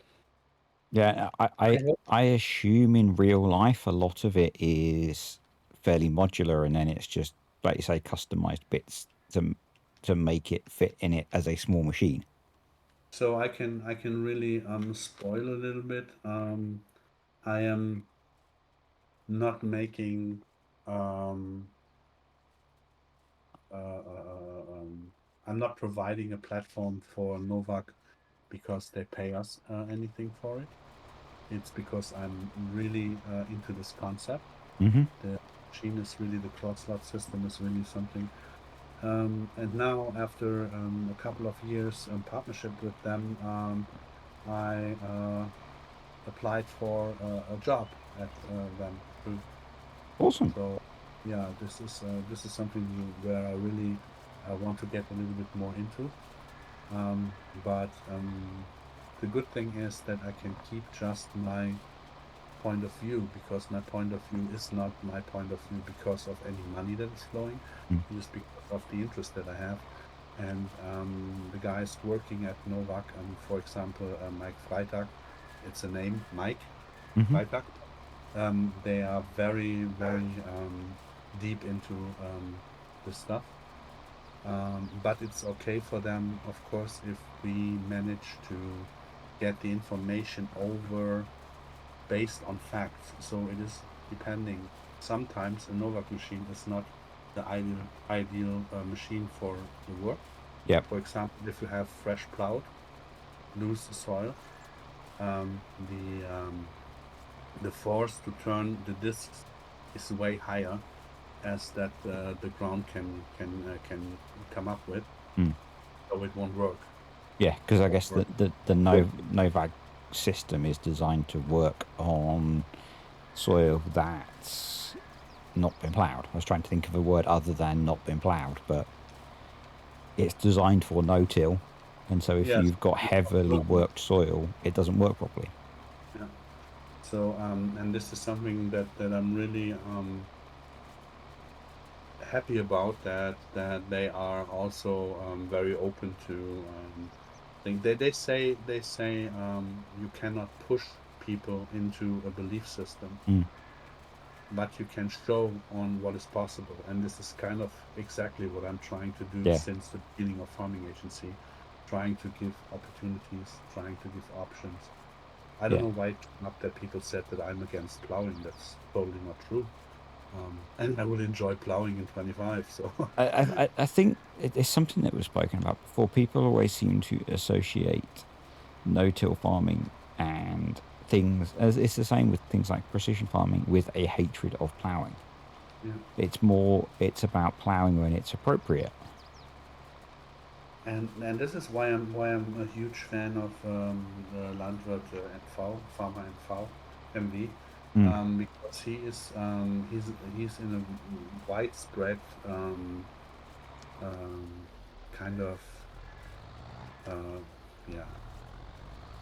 Yeah, I hope I assume in real life a lot of it is fairly modular, and then it's just like you say, customized bits to make it fit in it as a small machine. so. I can really spoil a little bit. I am not making um, I'm not providing a platform for Novak because they pay us anything for it. It's because I'm really into this concept. Mm-hmm. The machine is really the cross slot system is really something. And now after a couple of years in partnership with them, I applied for a job at them too. Awesome. So yeah, this is something where I really want to get a little bit more into. But the good thing is that I can keep just my point of view because my point of view is not my point of view because of any money that is flowing. Mm, It is because of the interest that I have. And the guys working at Novak, for example, Mike Freitag, it's a name, Mike mm-hmm. Freitag. They are very, very deep into this stuff. But it's okay for them, of course, if we manage to get the information over based on facts. So it is depending. Sometimes a Novak machine is not the ideal machine for the work. Yep. For example, if you have fresh plowed, loose soil, um, the um, the force to turn the discs is way higher as that the ground can come up with, Mm. so it won't work. Yeah, because I Won't guess work. the Novag system is designed to work on soil that's not been ploughed. I was trying to think of a word other than not been ploughed, but it's designed for no-till, and so if Yes. you've got heavily worked soil, it doesn't work properly. Yeah. So and this is something that I'm really happy about that they are also very open to think they say you cannot push people into a belief system, Mm. but you can show on what is possible, and this is kind of exactly what I'm trying to do Yeah, since the beginning of farming agency, trying to give opportunities, trying to give options. I don't yeah. know why it came up that people said that I'm against plowing. That's totally not true. And I will enjoy plowing in 25. So I think it's something that was spoken about before. People always seem to associate no-till farming and things, as it's the same with things like precision farming, with a hatred of ploughing. yeah, It's about ploughing when it's appropriate. And this is why I'm a huge fan of the Landwirt NV, Farmer NV, MV, Mm. because he's in a widespread um, kind of uh, yeah,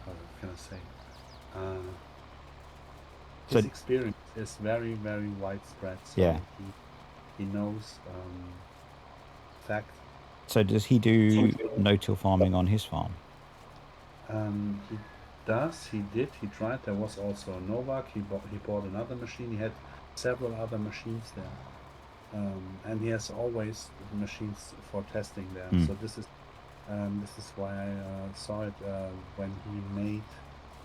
how can I say? Uh, So his experience is very widespread, yeah. so he knows fact. So does he do no-till farming on his farm? He does. He did. He tried. There was also a Novak. He bought another machine. He had several other machines there, and he has always machines for testing there. Mm. So this is why I saw it when he made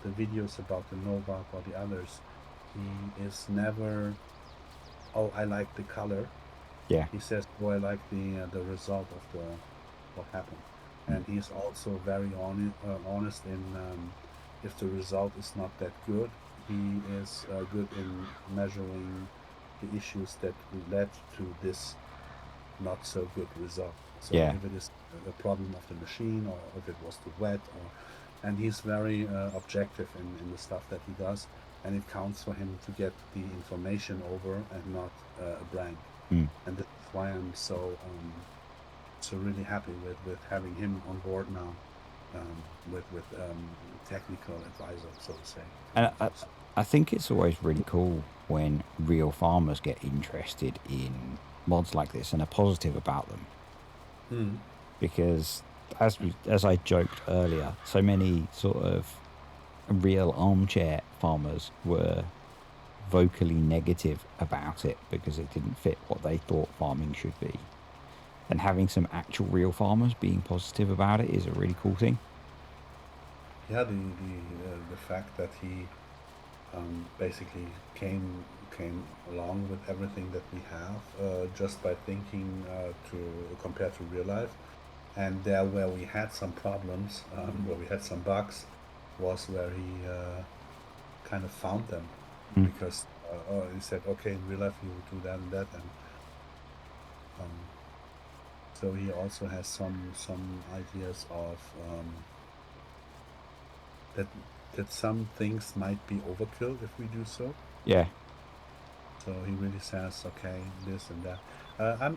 the videos about the Novak or the others. He is never. Oh, I like the color. Yeah. He says, "Oh, I like the result of the what happened," Mm. and he's also very honest in if the result is not that good, he is good in measuring the issues that led to this not so good result. So Yeah. if it is a problem of the machine or if it was too wet, and he's very objective in the stuff that he does, and it counts for him to get the information over and not a blank. Mm. And this is why I'm so really happy with having him on board now, with technical advisor, so to say. And Because I think it's always really cool when real farmers get interested in mods like this and are positive about them, mm, because as I joked earlier, so many sort of real armchair farmers were vocally negative about it because it didn't fit what they thought farming should be. And having some actual real farmers being positive about it is a really cool thing. yeah, the fact that he basically came along with everything that we have just by thinking to compare to real life, and there where we had some problems, where we had some bugs, was where he kind of found them, Mm. because he said, okay, in real life you would do that and that, and um, so he also has some ideas of that that some things might be overkill if we do so. Yeah. So he really says, okay, this and that.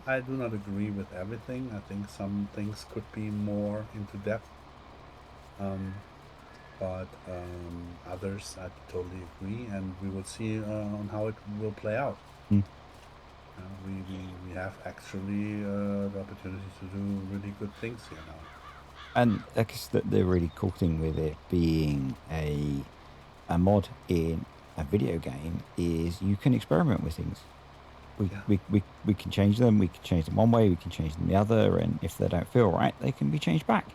I do not agree with everything. I think some things could be more into depth, um, but others I totally agree, and we will see on how it will play out. Mm. We have actually the opportunity to do really good things here now. And I guess the really cool thing with it being a mod in a video game is you can experiment with things. Yeah, We can change them. We can change them one way. We can change them the other. And if they don't feel right, they can be changed back.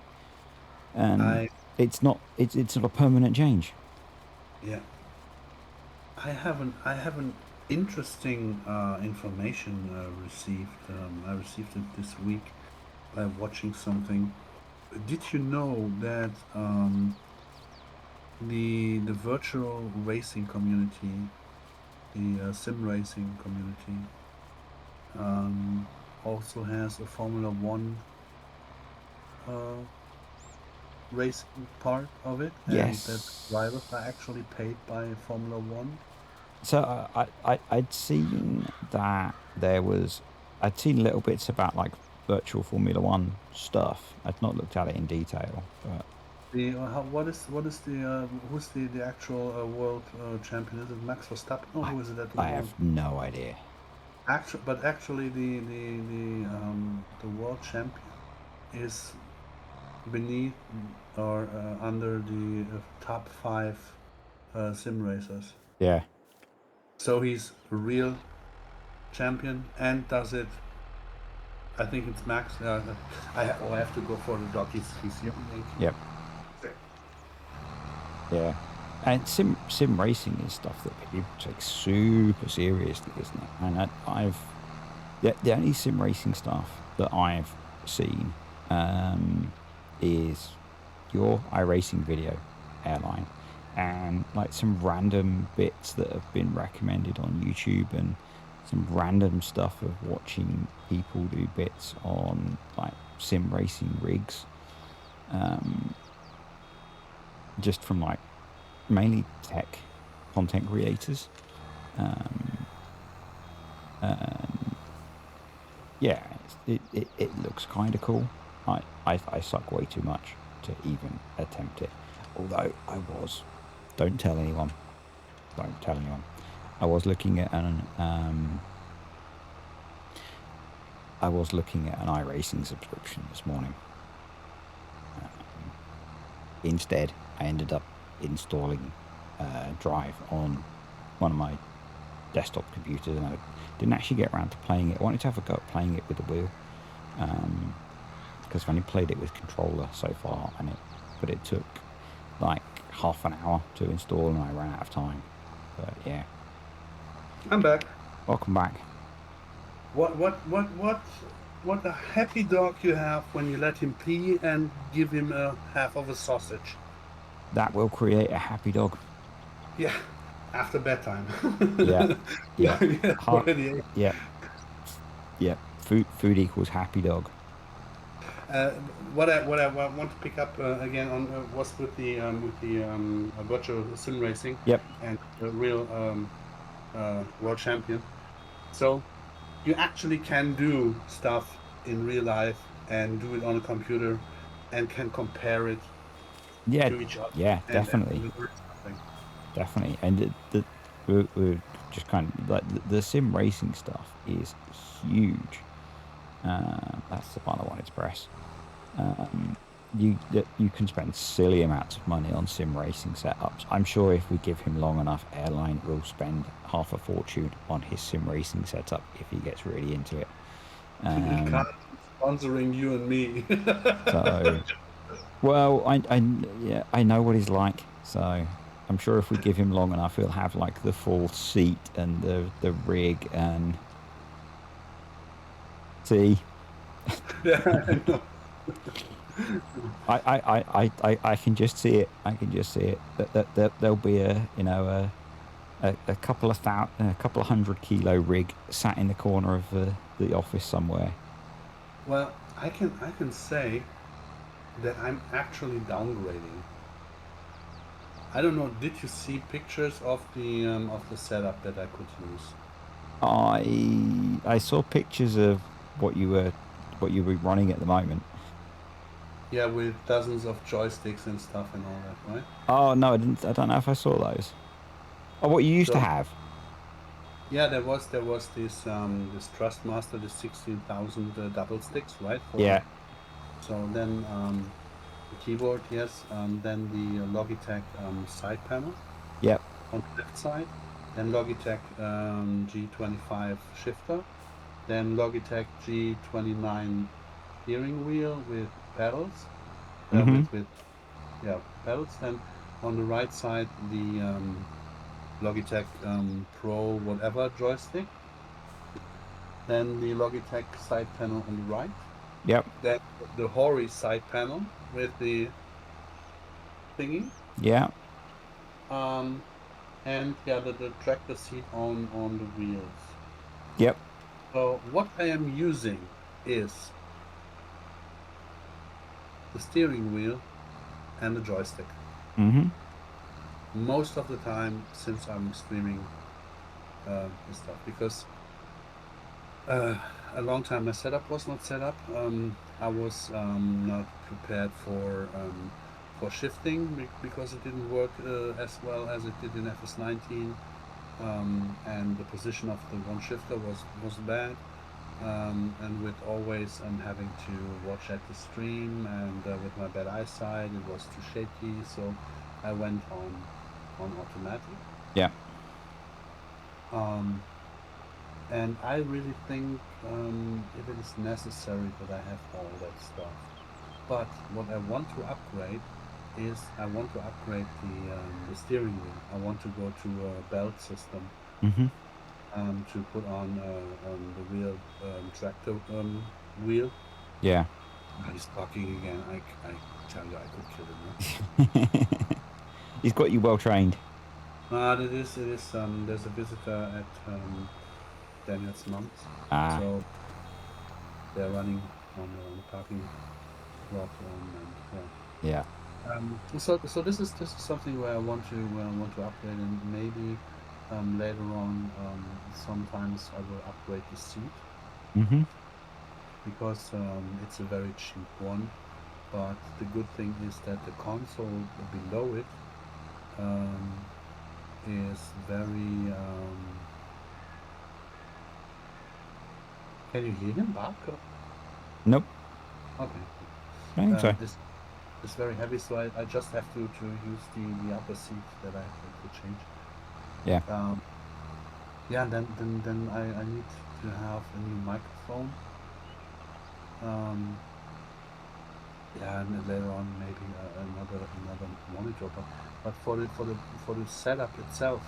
And I it's not a permanent change. yeah I have an interesting information received. I received it this week by watching something. Did you know that the virtual racing community, the sim racing community, um, also has a Formula One uh, racing part of it, and that drivers Yes. are actually paid by Formula One? So I'd seen that there was, I'd seen little bits about like virtual Formula One stuff. I'd not looked at it in detail, but What is the who's the actual world champion? Is it Max Verstappen or I, who is it at the I have moment? no idea. Actually, the world champion is beneath or under the top five sim racers. Yeah. So he's a real champion and does it. I think it's Max. I have to go for the dog. He's here. Yep. Yeah. And sim racing is stuff that people take super seriously, isn't it? And I've the only sim racing stuff that I've seen is your iRacing video, Airline, and like some random bits that have been recommended on YouTube, and some random stuff of watching people do bits on like sim racing rigs. just from like mainly tech content creators. And yeah, it looks kind of cool. I suck way too much to even attempt it. Although don't tell anyone, don't tell anyone. I was looking at an iRacing subscription this morning. Instead, I ended up installing Drive on one of my desktop computers, and I didn't actually get around to playing it. I wanted to have a go at playing it with the wheel, because I've only played it with controller so far, but it took like half an hour to install, and I ran out of time. But yeah, I'm back. welcome back. What a happy dog you have when you let him pee and give him a half of a sausage. That will create a happy dog. Yeah, after bedtime. Yeah, yeah, Yeah, Heart, already. yeah, yeah. Food equals happy dog. Uh, what I want to pick up again on was with the virtual sim racing Yep. and the real world champion. So you actually can do stuff in real life and do it on a computer and can compare it Yeah, to each other yeah, and definitely. learn something. Definitely, and we're just kind of like the sim racing stuff is huge. That's the part I wanted to press. Um, you can spend silly amounts of money on sim racing setups. I'm sure if we give him long enough, Airline will spend half a fortune on his sim racing setup if he gets really into it. It Um, can't sponsoring you and me. so, well, yeah, I know what he's like. So I'm sure if we give him long enough, he'll have like the full seat and the rig and see. Yeah, I know. I can just see it. I can just see it. That there'll be a couple of a couple of 100 kilo rig sat in the corner of the office somewhere. Well, I can say that I'm actually downgrading. I don't know. Did you see pictures of the setup that I could use? I saw pictures of what you were running at the moment. Yeah, with dozens of joysticks and stuff and all that, right? Oh no, I didn't. I don't know if I saw those. Oh, what you used to So have? yeah, there was this Trustmaster, the 16,000 double sticks, right? For Yeah. so then the keyboard, yes, then the Logitech side panel Yep. on the left side, then Logitech G25 shifter, then Logitech G29 steering wheel with pedals, Mm-hmm. with yeah pedals. Then on the right side the Logitech Pro whatever joystick. Then the Logitech side panel on the right. Yep. Then the Hori side panel with the thingy. Yeah. Um, and yeah, the tractor seat on the wheels. Yep. So what I am using is the steering wheel and the joystick. Mm-hmm. Most of the time since I'm streaming this stuff because uh, a long time my setup was not set up. I was not prepared for shifting because it didn't work as well as it did in FS19. And the position of the one shifter was bad. And with always having to watch at the stream and with my bad eyesight, it was too shaky. So I went on automatic. Yeah. Um, and I really think if it is necessary that I have all that stuff. But what I want to upgrade is I want to upgrade the steering wheel. I want to go to a belt system Mm-hmm. to put on the real tractor wheel. Yeah. He's talking again. I tell you, I could kill him. He's got you well trained. It is. There's a visitor at Daniel's mom's, Ah. so they're running on the parking. rod and Yeah. so this is something where I want to upgrade, and maybe later on sometimes I will upgrade the seat Mm-hmm. because it's a very cheap one. But the good thing is that the console below it um, is very. Can you hear him bark? Nope. Okay. I think so. It's very heavy, so I just have to use the upper seat that I have to change. Yeah. Um, yeah, then I need to have a new microphone. Um, yeah, and then later on maybe another monitor. But for the setup itself,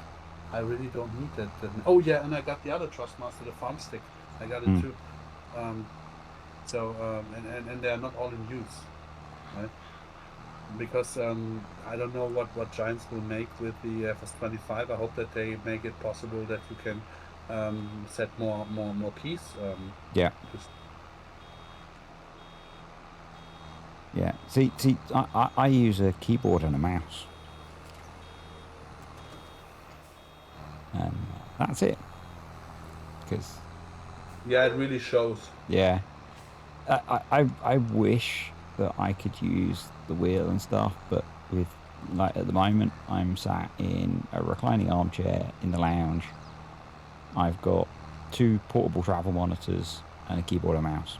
I really don't need that. Oh yeah, and I got the other Trustmaster, the farm stick. I got it Mm. too. Um, and they are not all in use, right? Because I don't know what Giants will make with the FS25. I hope that they make it possible that you can set more keys. Yeah. Just Yeah. See, I use a keyboard and a mouse, and that's it. Because yeah, it really shows. yeah, I wish that I could use the wheel and stuff, but with like at the moment I'm sat in a reclining armchair in the lounge. I've got two portable travel monitors and a keyboard and mouse.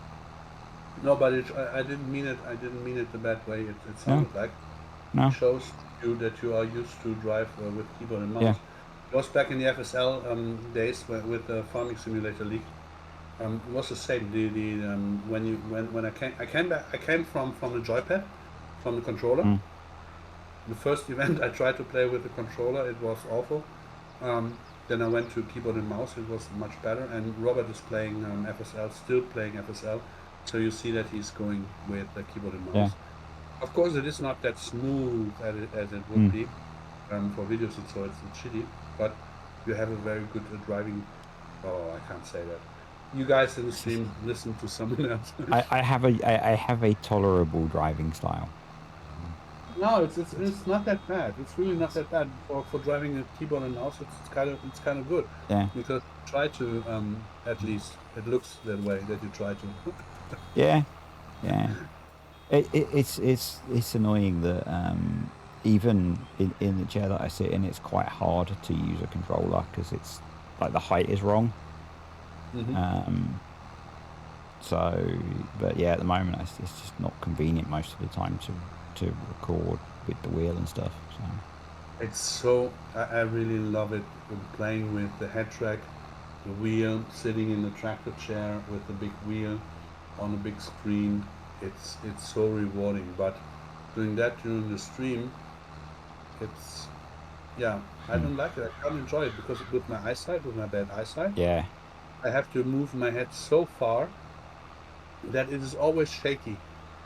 No, but I didn't mean it. I didn't mean it the bad way. It No, sounded like it no, shows you that you are used to drive with keyboard and yeah, mouse. It was back in the FSL days with the Farming Simulator League. It was the same. The when I came from the joypad, from the controller. mm, The first event I tried to play with the controller, it was awful. Um, then I went to keyboard and mouse, it was much better. And Robert is playing FSL, still playing FSL, so you see that he's going with the keyboard and yeah, mouse. Of course, it is not that smooth as it would mm. be for videos, so it's shitty. But you have a very good driving. Oh, I can't say that. You guys in the stream listen to someone else. I have a tolerable driving style. No, it's not that bad. It's really not that bad for driving a keyboard and mouse. It's kind of good Yeah, because try to at least it looks that way that you try to. yeah, yeah. It's annoying that even in the chair that I sit in, it's quite hard to use a controller because it's like the height is wrong. hmm Um, so, but yeah, at the moment it's just not convenient most of the time to record with the wheel and stuff. So It's so I really love it playing with the head track, the wheel, sitting in the tractor chair with the big wheel on a big screen. It's so rewarding. But doing that during the stream, it's yeah, I mm, don't like it. I can't enjoy it because with my eyesight, with my bad eyesight. yeah, I have to move my head so far that it is always shaky.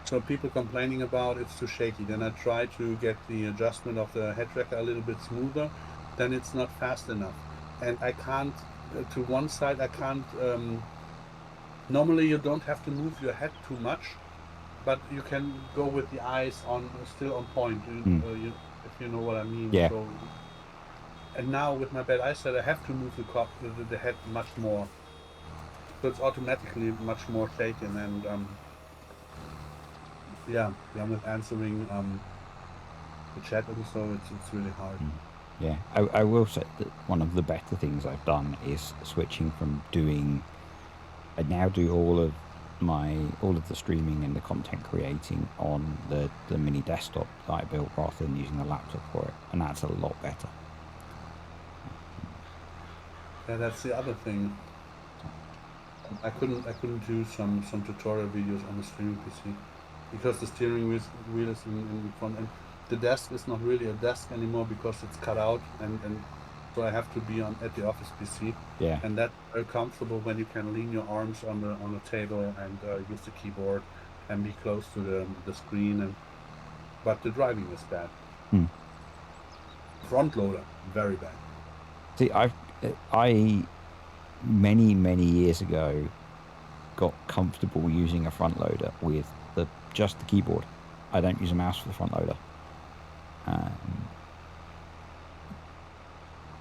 So people complaining about it's too shaky. Then I try to get the adjustment of the head tracker a little bit smoother. Then it's not fast enough, and I can't to one side. I can't. Normally, you don't have to move your head too much, but you can go with the eyes on still on point. mm, If you know what I mean. yeah, So, and now with my bad eyesight, I have to move the head much more. So it's automatically much more shaken and yeah, with answering the chat and so it's really hard. mm, yeah. I will say that one of the better things I've done is switching from doing. I now do all of the streaming and the content creating on the mini desktop that I built rather than using a laptop for it, and that's a lot better. Yeah, that's the other thing. I couldn't do some tutorial videos on the streaming PC because the steering wheel is in the front end. The desk is not really a desk anymore because it's cut out and so I have to be on at the office PC, Yeah, and that's very comfortable when you can lean your arms on the table and use the keyboard and be close to the screen and but the driving is bad. mm. Front loader, very bad. See, I many years ago got comfortable using a front loader with just the keyboard. I don't use a mouse for the front loader.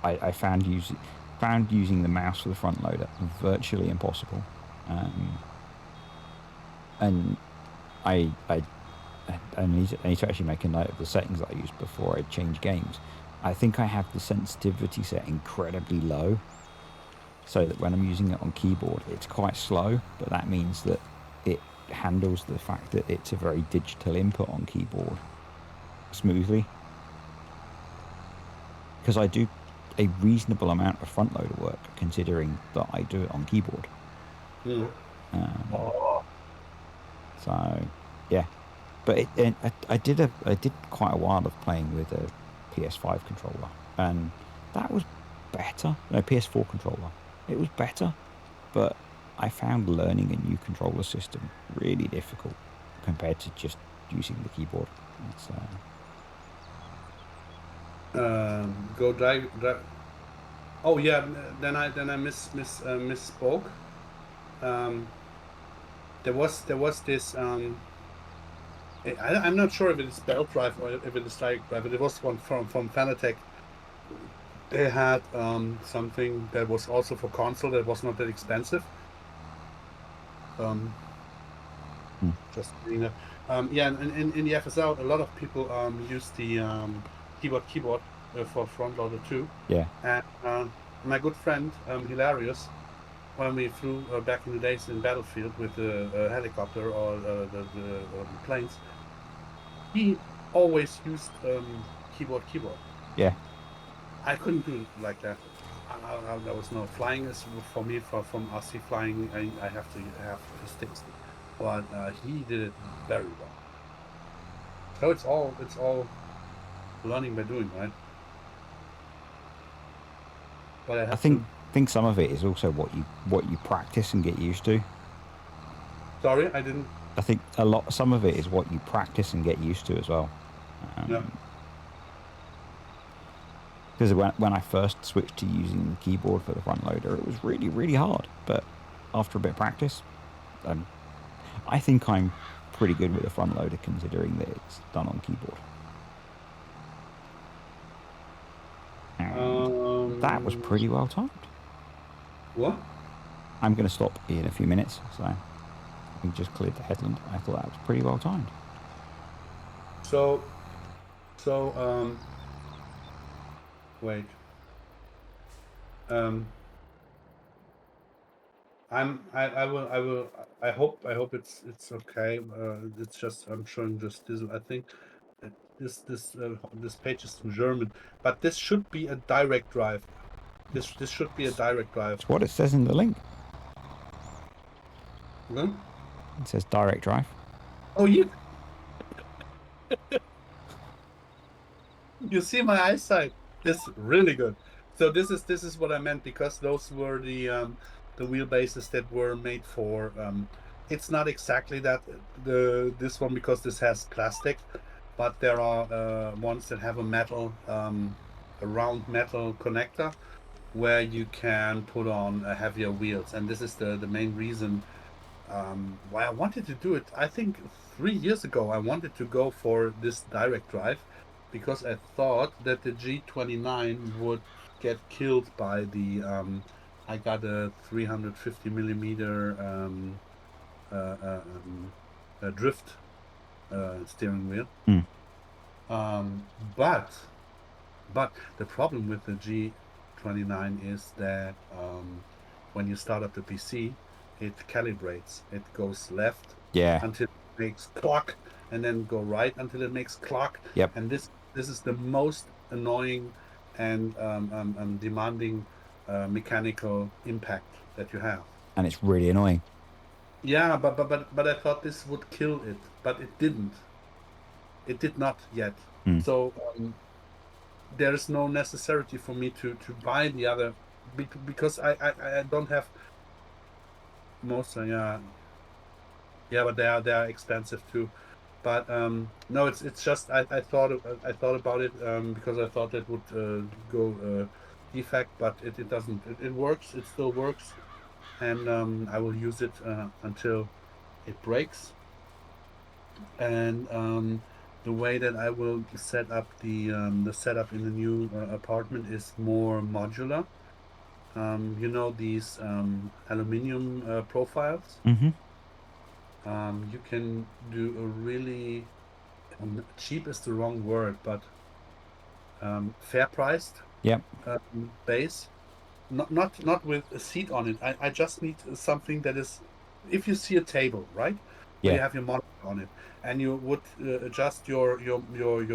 I found using the mouse for the front loader virtually impossible, and I need to actually make a note of the settings that I use before I change games. I think I have the sensitivity set incredibly low, so that when I'm using it on keyboard, it's quite slow, but that means that it handles the fact that it's a very digital input on keyboard smoothly. Because I do a reasonable amount of front loader work, considering that I do it on keyboard. So, yeah. But I did quite a while of playing with a PS5 controller, and that was better. No, PS4 controller. It was better, but I found learning a new controller system really difficult compared to just using the keyboard. It's, Go drive. Oh yeah, then I misspoke. There was this. I'm not sure if it is belt drive or if it is direct drive, but it was one from Fanatec. They had something that was also for console that was not that expensive. Just doing that. Yeah, and in the FSL, a lot of people use the keyboard for front loader too. yeah. And my good friend Hilarious, when we flew back in the days in Battlefield with the helicopter or the planes, he always used keyboard. Yeah. I couldn't do it like that. There was no flying. Is for me from RC flying. I have to have sticks, but he did it very well. So it's all learning by doing, right? But I have think some of it is also what you practice and get used to. Sorry, I didn't. I think some of it is what you practice and get used to as well. Yeah. Because when I first switched to using the keyboard for the front loader, it was really, really hard. But after a bit of practice, I think I'm pretty good with the front loader, considering that it's done on keyboard. And that was pretty well timed. What? I'm going to stop in a few minutes, so we just cleared the headland. I thought that was pretty well timed. So, wait. I hope it's okay. It's just I'm showing just this. I think that this page is in German, but this should be a direct drive. This should be a direct drive. It's what it says in the link. Huh? It says direct drive. Oh, you see my eyesight. It's really good. So this is what I meant, because those were the wheelbases that were made for. It's not exactly that this one, because this has plastic, but there are ones that have a round metal connector where you can put on heavier wheels, and this is the main reason why I wanted to do it. I think 3 years ago I wanted to go for this direct drive, because I thought that the G29 would get killed by the I got a 350 millimeter drift steering wheel. But the problem with the G29 is that when you start up the PC, it calibrates. It goes left until it makes clock, and then go right until it makes clock. Yep. And this is the most annoying and demanding mechanical impact that you have. And it's really annoying. Yeah, but I thought this would kill it, but it didn't. It did not yet. So there is no necessity for me to buy the other, because I don't have most. Yeah, but they are expensive too. But no, it's just I thought about it because I thought it would go defect, but it doesn't. It works. It still works. and I will use it until it breaks. And the way that I will set up the setup in the new apartment is more modular. You know these aluminum profiles. Mm-hmm. You can do a really cheap is the wrong word, but fair priced Yep. base. Not with a seat on it. I just need something that is. If you see a table, right, where you Yeah. have your monitor on it, and you would adjust your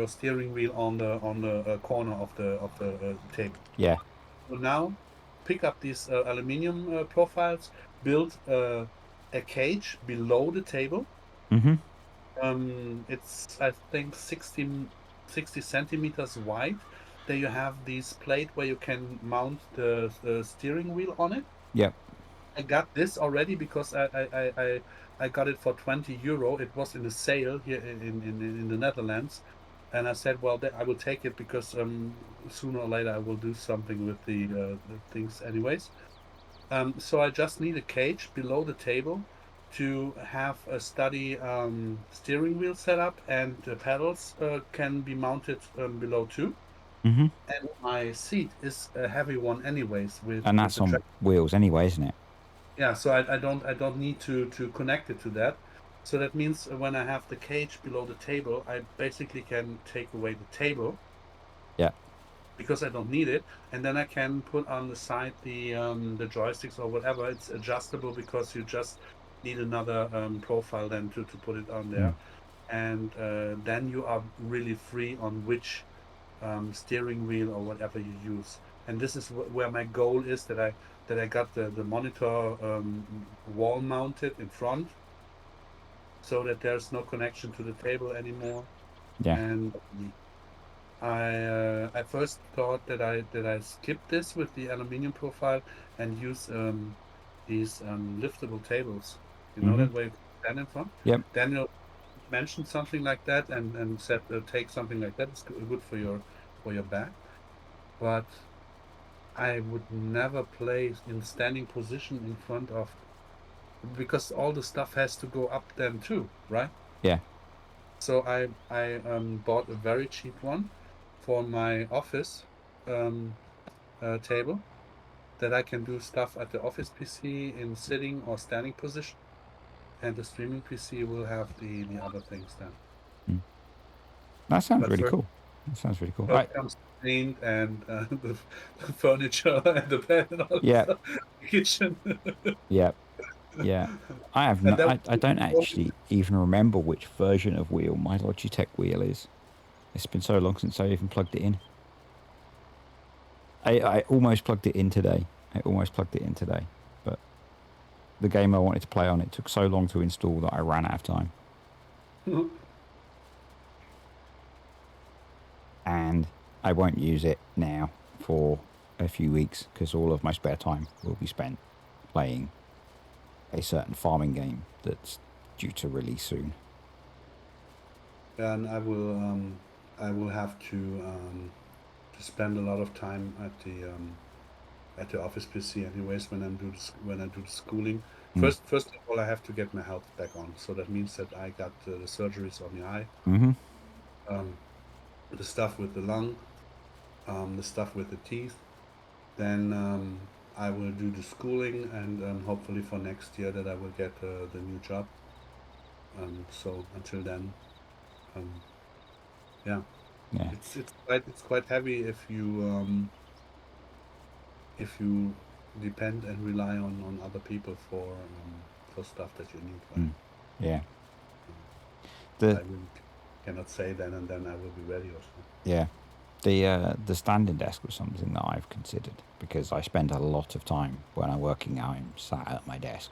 steering wheel on the corner of the table. Yeah. So now, pick up these aluminum profiles, build a cage below the table. Mm-hmm. It's I think 60 centimeters wide. There you have this plate where you can mount the steering wheel on it. Yep. I got this already because I got it for 20 euro. It was in a sale here in the Netherlands. And I said, well, I will take it because sooner or later I will do something with the things anyways. So I just need a cage below the table to have a steady steering wheel setup, and the pedals can be mounted below too. Mm-hmm. And my seat is a heavy one anyways And with that's the track. on wheels anyway, isn't it? Yeah, so I don't need to connect it to that. So that means when I have the cage below the table, I basically can take away the table Yeah. because I don't need it, and then I can put on the side the joysticks or whatever. It's adjustable because you just need another profile then to put it on Mm. there, and then you are really free on which steering wheel or whatever you use. And this is where my goal is, that I got the monitor wall mounted in front, so that there's no connection to the table anymore. Yeah. And I first thought that I skip this with the aluminum profile and use these liftable tables. You know Mm-hmm. that way you can stand in front. Yep. Daniel mentioned something like that and said take something like that. It's good for your back. But I would never play in standing position in front of, because all the stuff has to go up then too, right? Yeah. So I bought a very cheap one for my office um, table, that I can do stuff at the office PC in sitting or standing position, and the streaming PC will have the other things then. Mm. That sounds But really cool. That sounds really cool. first comes the paint and the furniture and the bed and all this Yeah. stuff, the kitchen, Yeah. Yeah. I have and no. that I don't actually even remember which version of wheel my Logitech wheel is. It's been so long since I even plugged it in. I almost plugged it in today. But the game I wanted to play on it took so long to install that I ran out of time. And I won't use it now for a few weeks because all of my spare time will be spent playing a certain farming game that's due to release soon. and I will have to spend a lot of time at the office PC anyways when I do the schooling. Mm. First of all, I have to get my health back on. So that means that I got the surgeries on the eye, Mm-hmm. um, the stuff with the lung, the stuff with the teeth. Then I will do the schooling, and hopefully for next year that I will get the new job. So until then, um, yeah, Yeah. it's quite heavy if you depend and rely on other people for stuff that you need, right? Mm. Yeah. But The I really cannot say then and then I will be ready or so. yeah. The standing desk was something that I've considered because I spend a lot of time when I'm working out. I'm sat at my desk,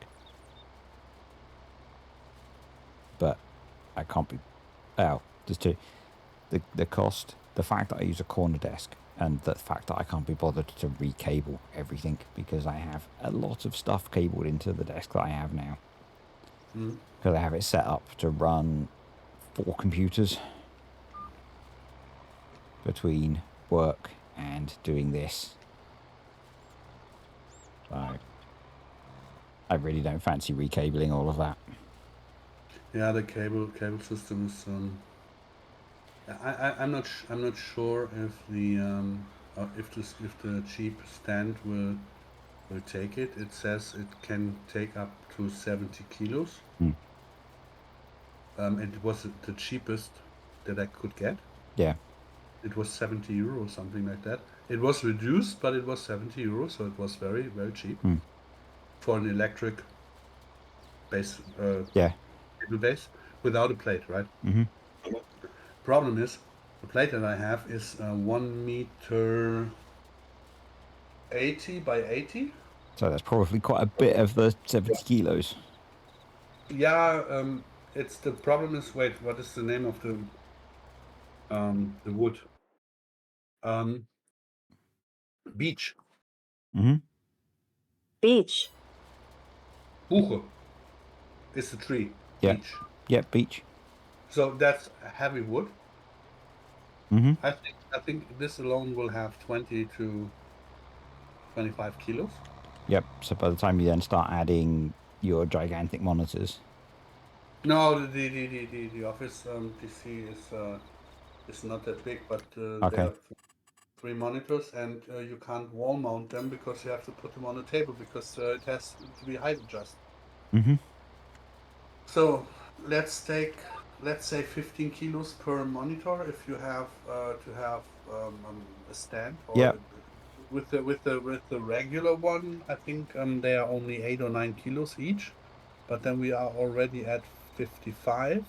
but I can't be. Oh, there's two. The cost, the fact that I use a corner desk, and the fact that I can't be bothered to recable everything because I have a lot of stuff cabled into the desk that I have now Mm. because I have it set up to run 4 computers between work and doing this. So I really don't fancy recabling all of that. Yeah, the cable system is. I'm not sure if the cheap stand will take it. It says it can take up to 70 kilos. Hmm. It was the cheapest that I could get. Yeah. It was 70 euros, something like that. It was reduced, but it was 70 euros, so it was very, very cheap Hmm. for an electric base, Yeah. cable base without a plate, right? Mm-hmm. Problem is, the plate that I have is 1 meter 80 by 80. So that's probably quite a bit of the 70 kilos. Yeah, it's the problem is, wait, what is the name of the wood? Um, Beech. Mm-hmm. Beach. Buche is the tree. Yeah. Beech. Yeah. Beach. So that's heavy wood. Mm-hmm. I think this alone will have 20 to 25 kilos. Yep. So by the time you then start adding your gigantic monitors. No, the office DC is not that big, but there Okay. are three monitors, and you can't wall mount them because you have to put them on a table because it has to be height adjusted. Mm-hmm. So let's say 15 kilos per monitor if you have to have a stand, or Yep. with the regular one. I think they are only 8 or 9 kilos each, but then we are already at 55.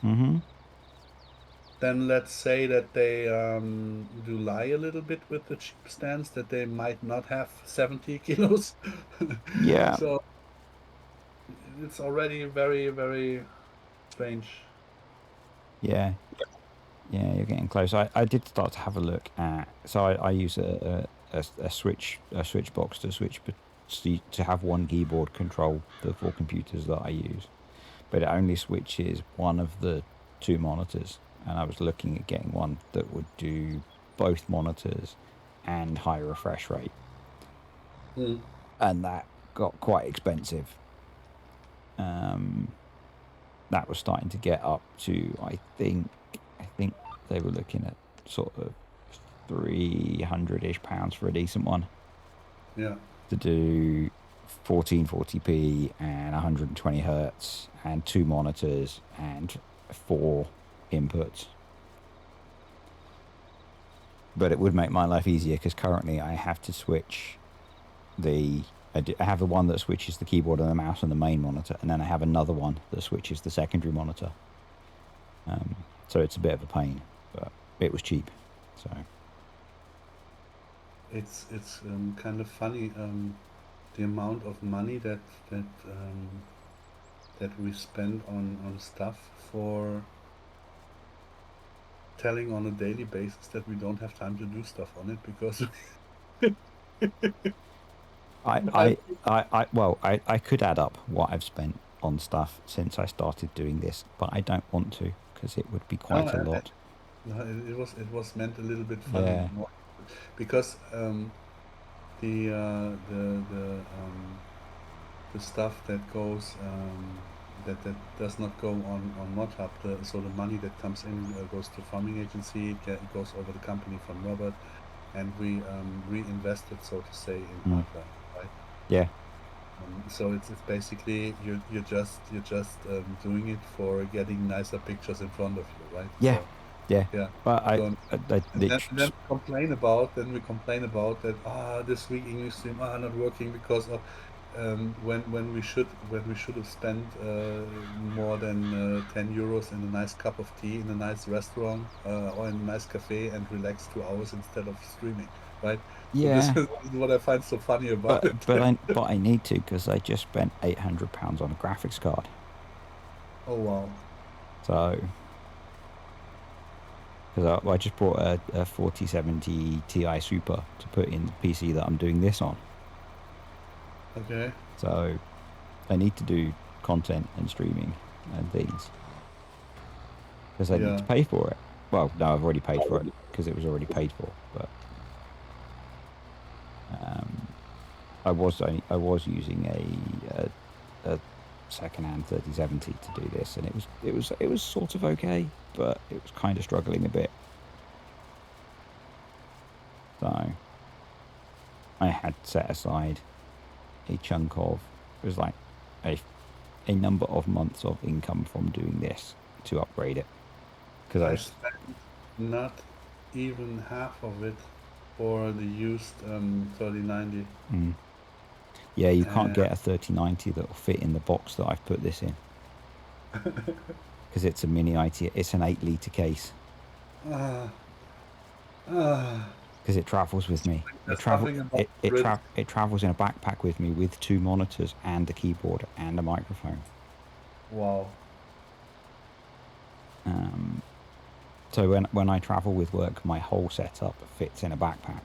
Mm-hmm. Then let's say that they do lie a little bit with the cheap stands, that they might not have 70 kilos. Yeah. So it's already very, very strange. Yeah. Yeah. You're getting close. I did start to have a look at. So I use a switch box to switch to have one keyboard control the four computers that I use, but it only switches one of the two monitors. And I was looking at getting one that would do both monitors and high refresh rate, Hmm. and that got quite expensive. That was starting to get up to I think they were looking at sort of 300-ish pounds for a decent one Yeah. to do 1440p and 120 hertz and two monitors and four inputs. But it would make my life easier because currently I have to switch I have the one that switches the keyboard and the mouse and the main monitor, and then I have another one that switches the secondary monitor. So it's a bit of a pain, but it was cheap. So It's kind of funny the amount of money that we spend on stuff for telling on a daily basis that we don't have time to do stuff on it because I could add up what I've spent on stuff since I started doing this, but I don't want to because it would be no, quite a lot. no, it was meant a little bit funny Yeah. because the the stuff that goes that does not go on ModHub, so the money that comes in goes to farming agency, it goes over the company from Robert, and we reinvest it, so to say, in hardware, right? Yeah. So it's basically you're just doing it for getting nicer pictures in front of you, right? Yeah. So, Yeah. yeah. But So, then we complain about that. This week English stream not working because of when we should have spent more than 10 euros in a nice cup of tea in a nice restaurant or in a nice cafe and relax 2 hours instead of streaming, right? So this yeah. is what I find so funny about it. But I need to because I just spent £800 on a graphics card. Oh wow. So because I just bought a 4070 Ti Super to put in the PC that I'm doing this on. Okay. So I need to do content and streaming and things because I need to pay for it. Well, no, I've already paid for it because it was already paid for. But I was using a second-hand 3070 to do this, and it was sort of okay, but it was kind of struggling a bit. So I had set aside a chunk of, it was like a number of months of income from doing this to upgrade it, because I I was spent not even half of it for the used 3090. yeah, you can't And get a 3090 that will fit in the box that I've put this in, because it's a mini IT. It's an 8-litre case, ah, ah, because it travels with me. there's nothing about It travels in a backpack with me with 2 monitors and a keyboard and a microphone. Wow. So when I travel with work, my whole setup fits in a backpack.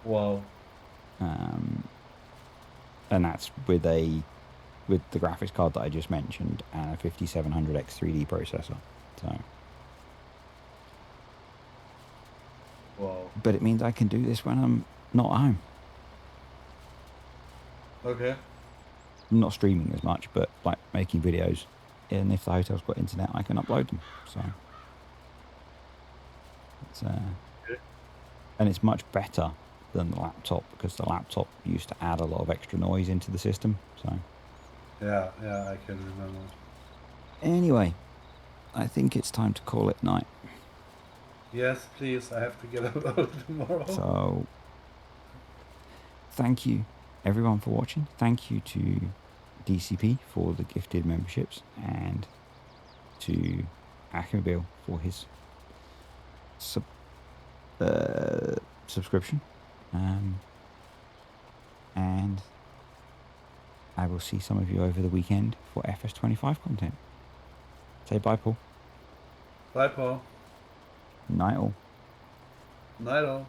Wow. And that's with the graphics card that I just mentioned and a 5700X 3D processor. So, Wow. but it means I can do this when I'm not at home. Okay. I'm not streaming as much, but like making videos. And if the hotel's got internet, I can upload them. So it's Okay. and it's much better than the laptop, because the laptop used to add a lot of extra noise into the system. So Yeah, I can remember. anyway, I think it's time to call it night. Yes, please. I have to get up tomorrow. So thank you everyone for watching. Thank you to DCP for the gifted memberships, and to Akabil for his subscription. And I will see some of you over the weekend for FS25 content. Say bye, Paul. Bye, Paul. Night all. Night all.